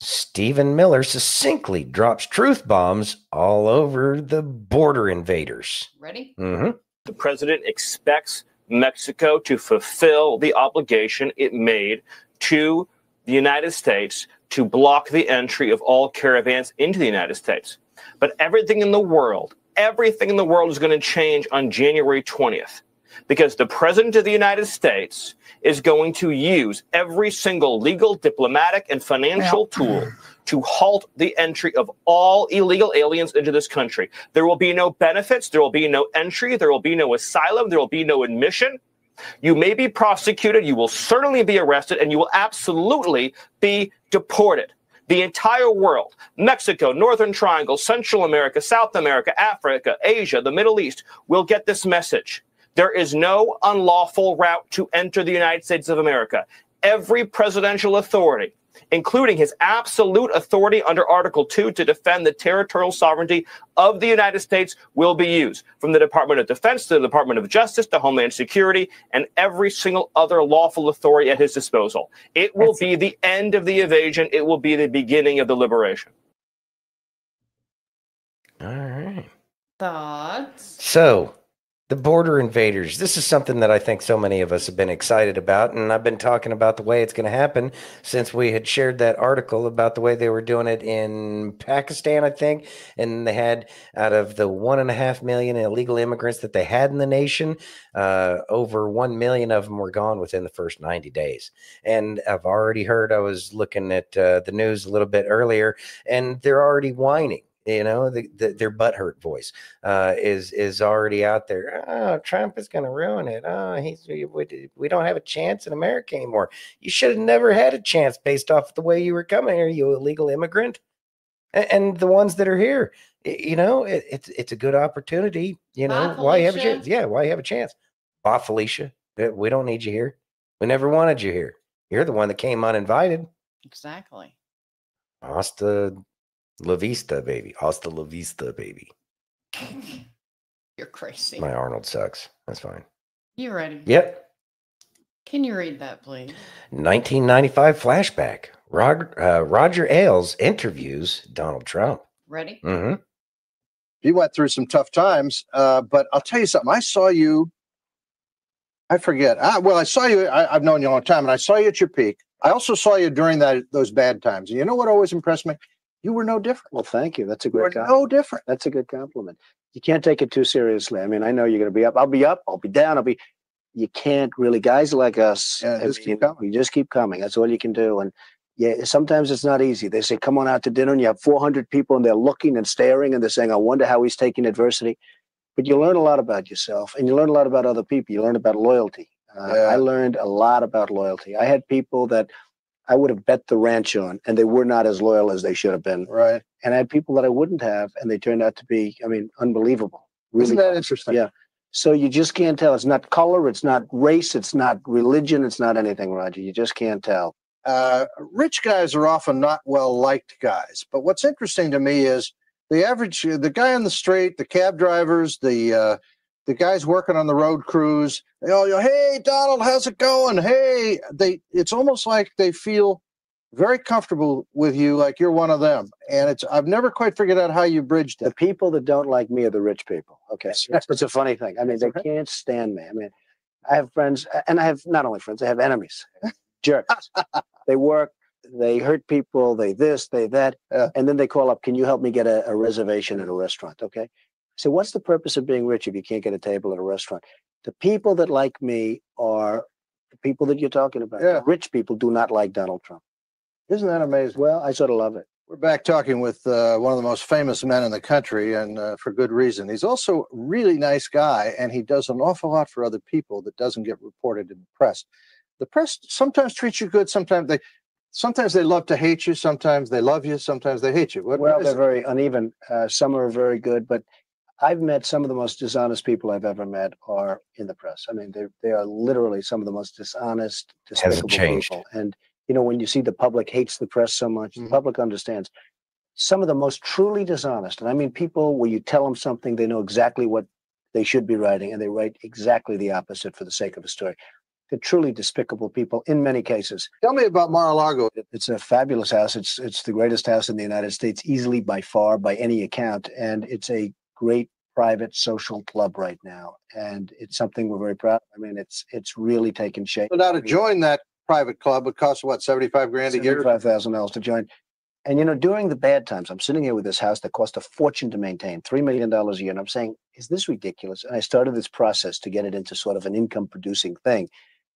Stephen Miller succinctly drops truth bombs all over the border invaders. Ready? Mm-hmm. The president expects Mexico to fulfill the obligation it made to the United States to block the entry of all caravans into the United States. But everything in the world is going to change on January 20th because the president of the United States is going to use every single legal, diplomatic, and financial tool to halt the entry of all illegal aliens into this country. There will be no benefits. There will be no entry. There will be no asylum. There will be no admission. You may be prosecuted. You will certainly be arrested, and you will absolutely be deported. The entire world, Mexico, Northern Triangle, Central America, South America, Africa, Asia, the Middle East, will get this message. There is no unlawful route to enter the United States of America. Every presidential authority, including his absolute authority under Article 2 to defend the territorial sovereignty of the United States, will be used, from the Department of Defense to the Department of Justice to Homeland Security and every single other lawful authority at his disposal. It will be the end of the invasion. It will be the beginning of the liberation. All right. Thoughts? So, the border invaders. This is something that I think so many of us have been excited about. And I've been talking about the way it's going to happen since we had shared that article about the way they were doing it in Pakistan, I think. And they had, out of the 1.5 million illegal immigrants that they had in the nation, over 1 million of them were gone within the first 90 days. And I've already heard, I was looking at the news a little bit earlier, and they're already whining. Their butthurt voice is already out there. Oh, Trump is going to ruin it. Oh, we don't have a chance in America anymore. You should have never had a chance based off the way you were coming here, you illegal immigrant. And the ones that are here, it's a good opportunity. Why you have a chance? Yeah, why you have a chance? Bye, Felicia. We don't need you here. We never wanted you here. You're the one that came uninvited. Exactly. Hasta la vista, baby. Hasta la vista, baby. You're crazy. My Arnold sucks. That's fine. You ready? Yep. Can you read that, please? 1995 flashback. Roger Ailes interviews Donald Trump. Ready? Mm-hmm. You went through some tough times, but I'll tell you something. I saw you. I forget. I saw you. I've known you a long time, and I saw you at your peak. I also saw you during those bad times. And you know what always impressed me? You were no different. Well, thank you. That's a You were great compliment. no different. That's a good compliment. You can't take it too seriously. I mean, I know you're going to be up. I'll be up. I'll be down. You can't really, guys like us, keep coming. you just keep coming. That's all you can do. And yeah, sometimes it's not easy. They say, come on out to dinner, and you have 400 people and they're looking and staring and they're saying, I wonder how he's taking adversity. But you learn a lot about yourself and you learn a lot about other people. You learn about loyalty. I learned a lot about loyalty. I had people that I would have bet the ranch on, and they were not as loyal as they should have been. Right. And I had people that I wouldn't have, and they turned out to be, I mean, unbelievable. Really. Isn't that interesting? Yeah. So you just can't tell. It's not color. It's not race. It's not religion. It's not anything, Roger. You just can't tell. Rich guys are often not well-liked guys. But what's interesting to me is the guy on the street, the cab drivers, the guys working on the road crews, they all go, hey, Donald, how's it going? Hey, it's almost like they feel very comfortable with you, like you're one of them. And I've never quite figured out how you bridge that. The people that don't like me are the rich people. Okay. It's a funny thing. I mean, they can't stand me. I mean, I have friends, and I have not only friends, I have enemies, jerks. They work, they hurt people, they this, they that. And then they call up, can you help me get a reservation at a restaurant? Okay. So what's the purpose of being rich if you can't get a table at a restaurant? The people that like me are the people that you're talking about. Yeah. The rich people do not like Donald Trump. Isn't that amazing? Well, I sort of love it. We're back talking with one of the most famous men in the country, and for good reason. He's also a really nice guy, and he does an awful lot for other people that doesn't get reported in the press. The press sometimes treats you good, sometimes they love to hate you, sometimes they love you, sometimes they hate you. Well, they're very uneven. Some are very good, but I've met some of the most dishonest people I've ever met are in the press. I mean, they are literally some of the most dishonest, despicable people. And you know, when you see the public hates the press so much, the public understands. Some of the most truly dishonest, and I mean people where you tell them something, they know exactly what they should be writing, and they write exactly the opposite for the sake of a story. They're truly despicable people in many cases. Tell me about Mar-a-Lago. It's a fabulous house. It's the greatest house in the United States, easily by far, by any account. And it's a great private social club right now. And it's something we're very proud of. I mean, it's really taken shape. So now to join that private club would cost what, 75 grand a year? $75,000 to join. And you know, during the bad times, I'm sitting here with this house that cost a fortune to maintain, $3 million a year. And I'm saying, is this ridiculous? And I started this process to get it into sort of an income producing thing.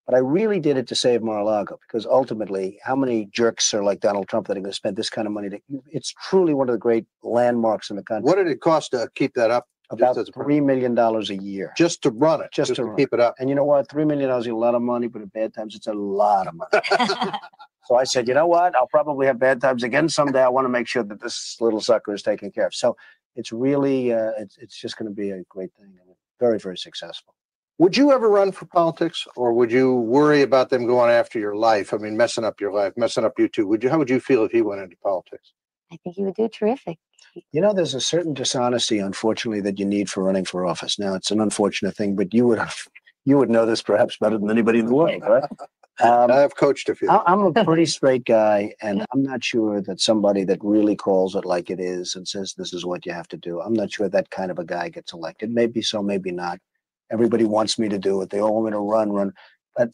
But I really did it to save Mar-a-Lago, because ultimately, how many jerks are like Donald Trump that are going to spend this kind of money? It's truly one of the great landmarks in the country. What did it cost to keep that up? About $3 million a year. Just to run it, just to keep it up. And you know what? $3 million is a lot of money, but at bad times, it's a lot of money. So I said, you know what? I'll probably have bad times again someday. I want to make sure that this little sucker is taken care of. So it's really, it's just going to be a great thing. And very, very successful. Would you ever run for politics, or would you worry about them going after your life? I mean, messing up your life, messing up you too. How would you feel if he went into politics? I think he would do terrific. You know, there's a certain dishonesty, unfortunately, that you need for running for office. Now, it's an unfortunate thing, but you would know this perhaps better than anybody in the world, right? I've coached a few. I'm a pretty straight guy, and I'm not sure that somebody that really calls it like it is and says this is what you have to do, I'm not sure that kind of a guy gets elected. Maybe so, maybe not. Everybody wants me to do it. They all want me to run. But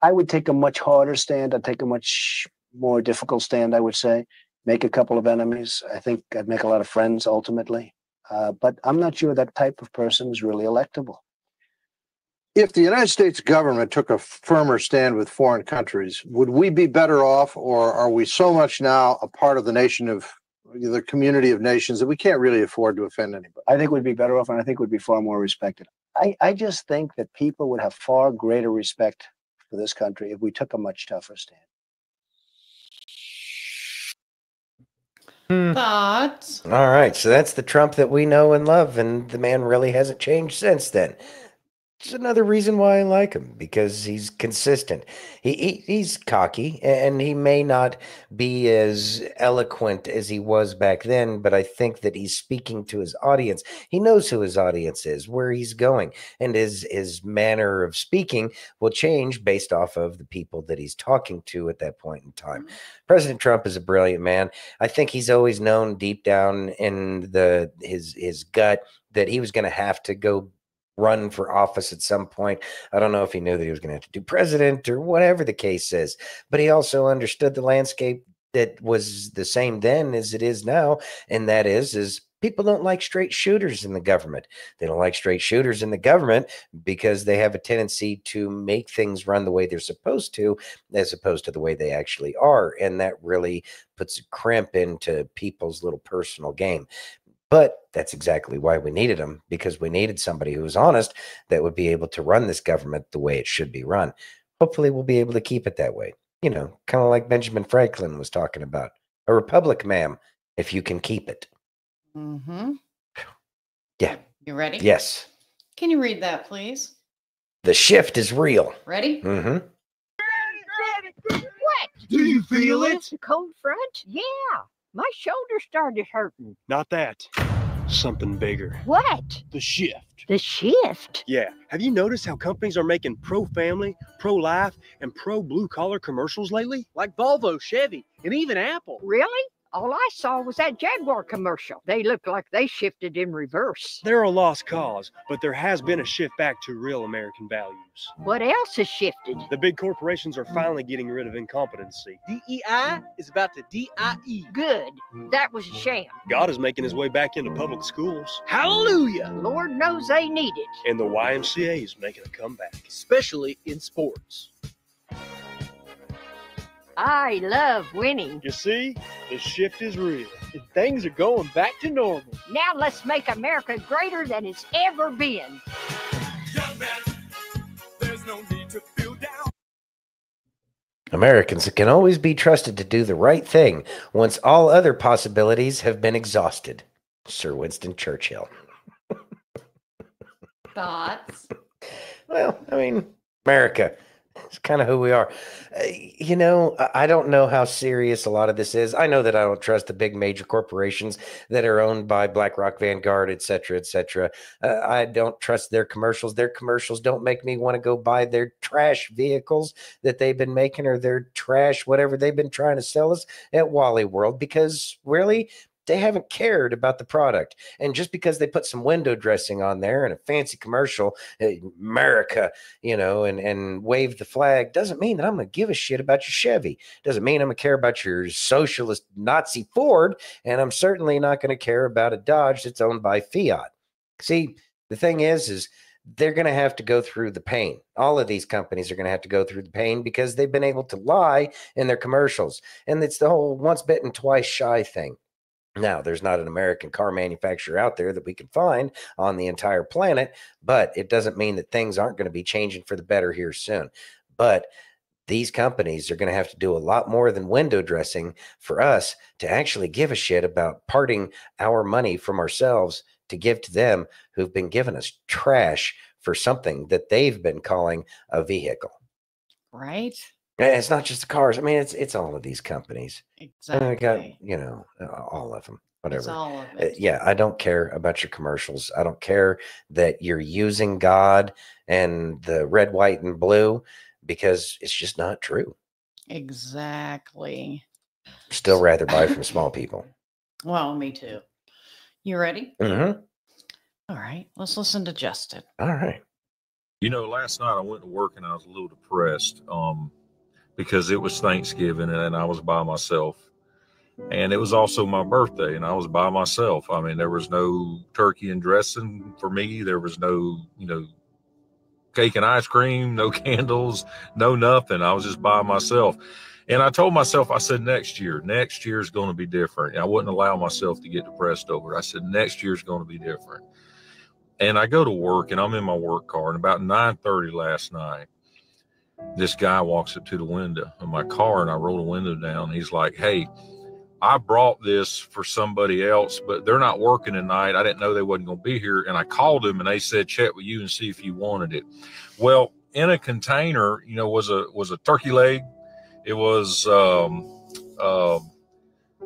I would take a much harder stand. I'd take a much more difficult stand, I would say. Make a couple of enemies. I think I'd make a lot of friends ultimately. But I'm not sure that type of person is really electable. If the United States government took a firmer stand with foreign countries, would we be better off, or are we so much now a part of the nation of the community of nations that we can't really afford to offend anybody? I think we'd be better off, and I think we'd be far more respected. I just think that people would have far greater respect for this country if we took a much tougher stand. Thoughts? All right, so that's the Trump that we know and love, and the man really hasn't changed since then. It's another reason why I like him, because he's consistent. He's cocky, and he may not be as eloquent as he was back then, but I think that he's speaking to his audience. He knows who his audience is, where he's going, and his manner of speaking will change based off of the people that he's talking to at that point in time. President Trump is a brilliant man. I think he's always known deep down in his gut that he was going to have to go run for office at some point. I don't know if he knew that he was going to have to do president or whatever the case is, but he also understood the landscape that was the same then as it is now, and that is people don't like straight shooters in the government. They don't like straight shooters in the government because they have a tendency to make things run the way they're supposed to, as opposed to the way they actually are, and that really puts a crimp into people's little personal game. But that's exactly why we needed him, because we needed somebody who was honest that would be able to run this government the way it should be run. Hopefully we'll be able to keep it that way. You know, kind of like Benjamin Franklin was talking about. A republic, ma'am, if you can keep it. Mm-hmm. Yeah. You ready? Yes. Can you read that, please? The shift is real. Ready? Mm-hmm. What? Do you feel it? The cold front? Yeah. My shoulder started hurting. Not that. Something bigger. What? The shift. The shift? Yeah. Have you noticed how companies are making pro-family, pro-life, and pro-blue-collar commercials lately? Like Volvo, Chevy, and even Apple. Really? All I saw was that Jaguar commercial. They look like they shifted in reverse. They're a lost cause, but there has been a shift back to real American values. What else has shifted? The big corporations are finally getting rid of incompetency. DEI is about to DIE. Good. That was a sham. God is making his way back into public schools. Hallelujah! Lord knows they need it. And the YMCA is making a comeback, especially in sports. I love winning. You see, the shift is real, and things are going back to normal. Now let's make America greater than it's ever been. Young man, there's no need to feel down. Americans can always be trusted to do the right thing once all other possibilities have been exhausted. Sir Winston Churchill. Thoughts? Well, I mean, America. It's kind of who we are. You know, I don't know how serious a lot of this is. I know that I don't trust the big major corporations that are owned by BlackRock, Vanguard, et cetera, et cetera. I don't trust their commercials. Their commercials don't make me want to go buy their trash vehicles that they've been making, or their trash, whatever they've been trying to sell us at Wally World, because really, they haven't cared about the product. And just because they put some window dressing on there and a fancy commercial, America, you know, and wave the flag, doesn't mean that I'm going to give a shit about your Chevy. Doesn't mean I'm going to care about your socialist Nazi Ford. And I'm certainly not going to care about a Dodge that's owned by Fiat. See, the thing is they're going to have to go through the pain. All of these companies are going to have to go through the pain because they've been able to lie in their commercials. And it's the whole once bitten, twice shy thing. Now, there's not an American car manufacturer out there that we can find on the entire planet, but it doesn't mean that things aren't going to be changing for the better here soon. But these companies are going to have to do a lot more than window dressing for us to actually give a shit about parting our money from ourselves to give to them who've been giving us trash for something that they've been calling a vehicle. Right? It's not just the cars. I mean, it's all of these companies. Exactly. I got, you know, all of them, whatever. It's all of it. Yeah, I don't care about your commercials. I don't care that you're using God and the red, white, and blue, because it's just not true. Exactly. Still rather buy from small people. Well, me too. You ready? Mm-hmm. All right. Let's listen to Justin. All right. You know, last night I went to work and I was a little depressed. Because it was Thanksgiving and I was by myself, and it was also my birthday and I was by myself. I mean, there was no turkey and dressing for me. There was no, you know, cake and ice cream, no candles, no nothing. I was just by myself. And I told myself, I said, next year is going to be different. I wouldn't allow myself to get depressed over it. I said, next year is going to be different. And I go to work and I'm in my work car, and about 9:30 last night, this guy walks up to the window of my car, and I roll the window down. He's like, hey, I brought this for somebody else, but they're not working tonight. I didn't know they wasn't going to be here. And I called them and they said, check with you and see if you wanted it. Well, in a container, you know, was a turkey leg. It was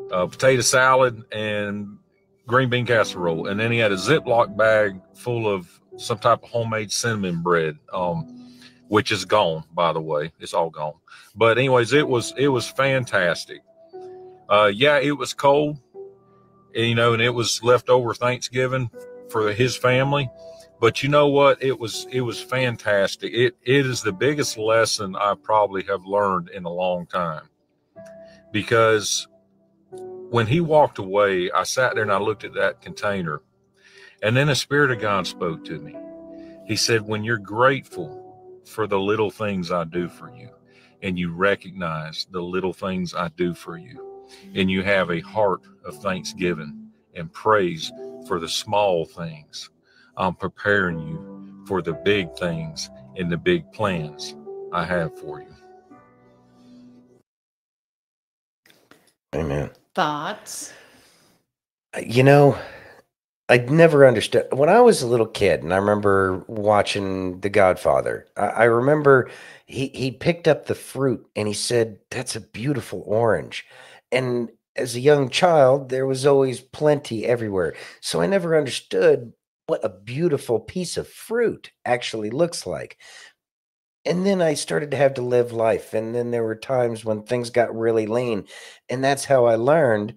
potato salad and green bean casserole. And then he had a Ziploc bag full of some type of homemade cinnamon bread, which is gone, by the way. It's all gone. But anyways, it was fantastic. Yeah, it was cold, you know, and it was leftover Thanksgiving for his family. But you know what? It was fantastic. It is the biggest lesson I probably have learned in a long time. because when he walked away, I sat there and I looked at that container, and then the Spirit of God spoke to me. He said, when you're grateful for the little things I do for you, and you recognize the little things I do for you, and you have a heart of thanksgiving and praise for the small things, I'm preparing you for the big things and the big plans I have for you. Amen. Thoughts? You know, I'd never understood when I was a little kid, and I remember watching The Godfather. I remember he picked up the fruit and he said, "That's a beautiful orange." And as a young child, there was always plenty everywhere. So I never understood what a beautiful piece of fruit actually looks like. And then I started to have to live life. And then there were times when things got really lean. And that's how I learned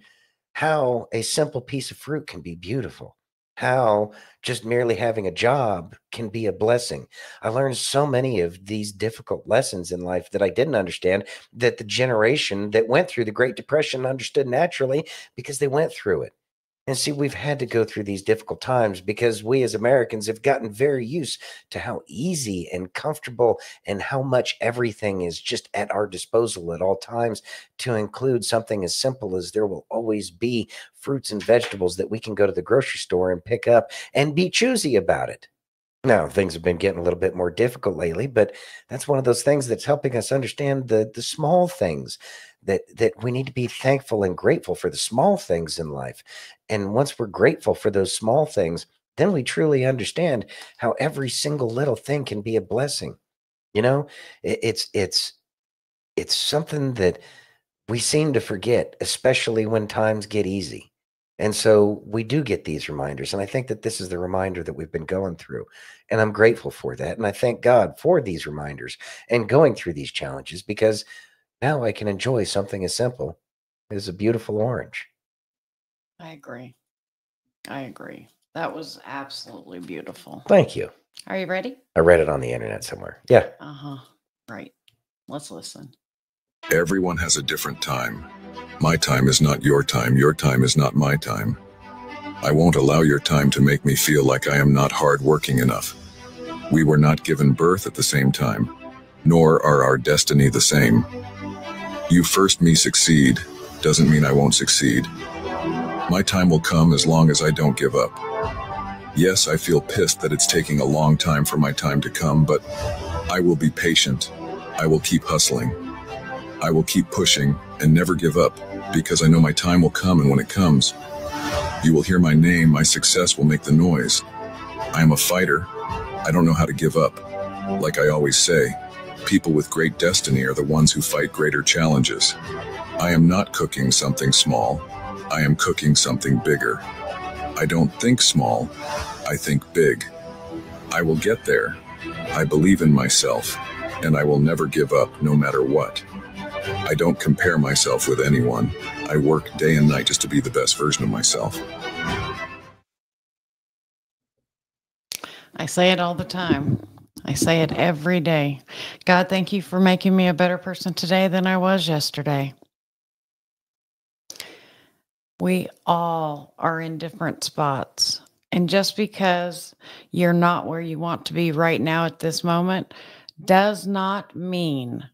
how a simple piece of fruit can be beautiful, how just merely having a job can be a blessing. I learned so many of these difficult lessons in life that I didn't understand, that the generation that went through the Great Depression understood naturally because they went through it. And see, we've had to go through these difficult times because we as Americans have gotten very used to how easy and comfortable and how much everything is just at our disposal at all times, to include something as simple as there will always be fruits and vegetables that we can go to the grocery store and pick up and be choosy about it. Now, things have been getting a little bit more difficult lately, but that's one of those things that's helping us understand the small things, that we need to be thankful and grateful for the small things in life. And once we're grateful for those small things, then we truly understand how every single little thing can be a blessing. You know, it's something that we seem to forget, especially when times get easy. And so we do get these reminders. And I think that this is the reminder that we've been going through. And I'm grateful for that. And I thank God for these reminders and going through these challenges, because now I can enjoy something as simple as a beautiful orange. I agree. I agree. That was absolutely beautiful. Thank you. Are you ready? I read it on the internet somewhere. Yeah. Uh-huh. Right. Let's listen. Everyone has a different time. My time is not your time. Your time is not my time. I won't allow your time to make me feel like I am not hardworking enough. We were not given birth at the same time, nor are our destiny the same. You first me succeed doesn't mean I won't succeed. My time will come as long as I don't give up. Yes, I feel pissed that it's taking a long time for my time to come, but I will be patient. I will keep hustling. I will keep pushing and never give up, because I know my time will come, and when it comes, you will hear my name. My success will make the noise. I am a fighter. I don't know how to give up. Like I always say, people with great destiny are the ones who fight greater challenges. I am not cooking something small. I am cooking something bigger. I don't think small. I think big. I will get there. I believe in myself, and I will never give up no matter what. I don't compare myself with anyone. I work day and night just to be the best version of myself. I say it all the time. I say it every day. God, thank you for making me a better person today than I was yesterday. We all are in different spots. And just because you're not where you want to be right now at this moment does not mean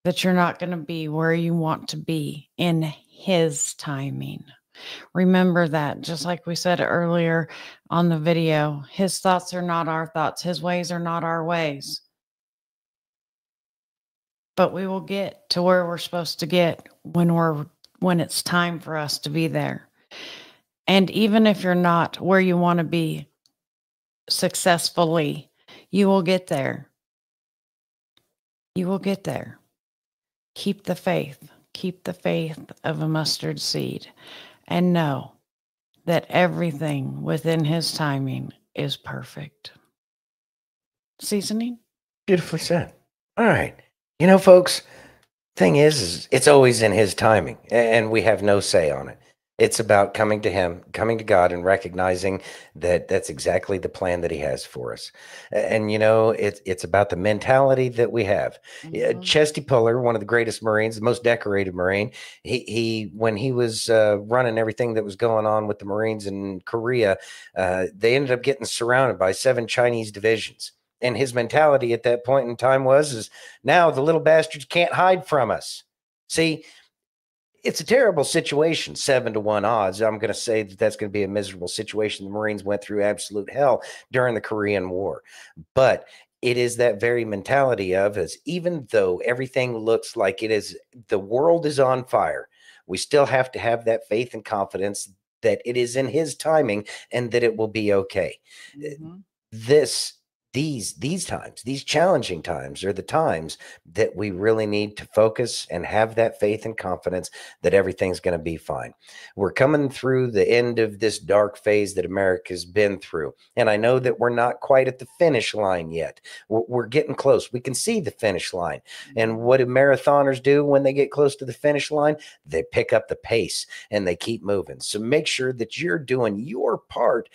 that you're not going to be where you want to be in His timing. Remember that, just like we said earlier on the video, His thoughts are not our thoughts. His ways are not our ways. But we will get to where we're supposed to get when it's time for us to be there. And even if you're not where you want to be successfully, you will get there. You will get there. Keep the faith. Keep the faith of a mustard seed, and know that everything within His timing is perfect. Seasoning? Beautifully said. All right. You know, folks, thing is it's always in His timing, and we have no say on it. It's about coming to him, coming to God, and recognizing that that's exactly the plan that he has for us. And, you know, it's about the mentality that we have. Chesty Puller, one of the greatest Marines, the most decorated Marine, he when he was running everything that was going on with the Marines in Korea, they ended up getting surrounded by 7 Chinese divisions. And his mentality at that point in time is now the little bastards can't hide from us. See, it's a terrible situation, 7-1 odds. I'm going to say that that's going to be a miserable situation. The Marines went through absolute hell during the Korean War. But it is that very mentality of, as even though everything looks like it is, the world is on fire, we still have to have that faith and confidence that it is in his timing and that it will be okay. These times, these challenging times, are the times that we really need to focus and have that faith and confidence that everything's going to be fine. We're coming through the end of this dark phase that America's been through. And I know that we're not quite at the finish line yet. We're getting close. We can see the finish line. And what do marathoners do when they get close to the finish line? They pick up the pace and they keep moving. So make sure that you're doing your part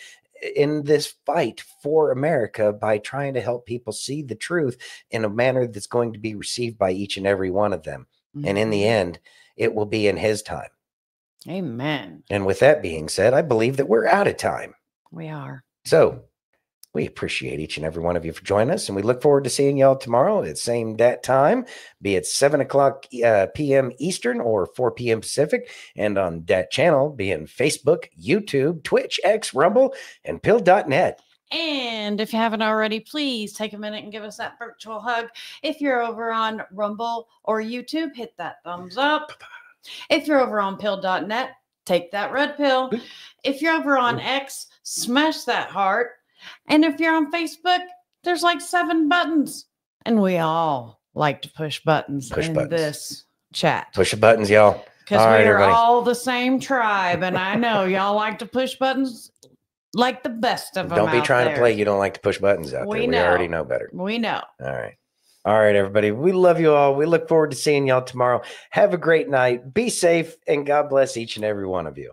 in this fight for America by trying to help people see the truth in a manner that's going to be received by each and every one of them. And in the end, it will be in his time. Amen. And with that being said, I believe that we're out of time. We are. So we appreciate each and every one of you for joining us, and we look forward to seeing y'all tomorrow at same dat time, be it 7 o'clock p.m. Eastern or 4 p.m. Pacific, and on that channel, being Facebook, YouTube, Twitch, X, Rumble, and pill.net. And if you haven't already, please take a minute and give us that virtual hug. If you're over on Rumble or YouTube, hit that thumbs up. If you're over on pill.net, take that red pill. If you're over on X, smash that heart. And if you're on Facebook, there's like 7 buttons. And we all like to push buttons this chat. Push the buttons, y'all. Because we are all the same tribe. And I know y'all like to push buttons like the best of them. Don't be trying to play you don't like to push buttons out there. We already know better. We know. All right. All right, everybody. We love you all. We look forward to seeing y'all tomorrow. Have a great night. Be safe, and God bless each and every one of you.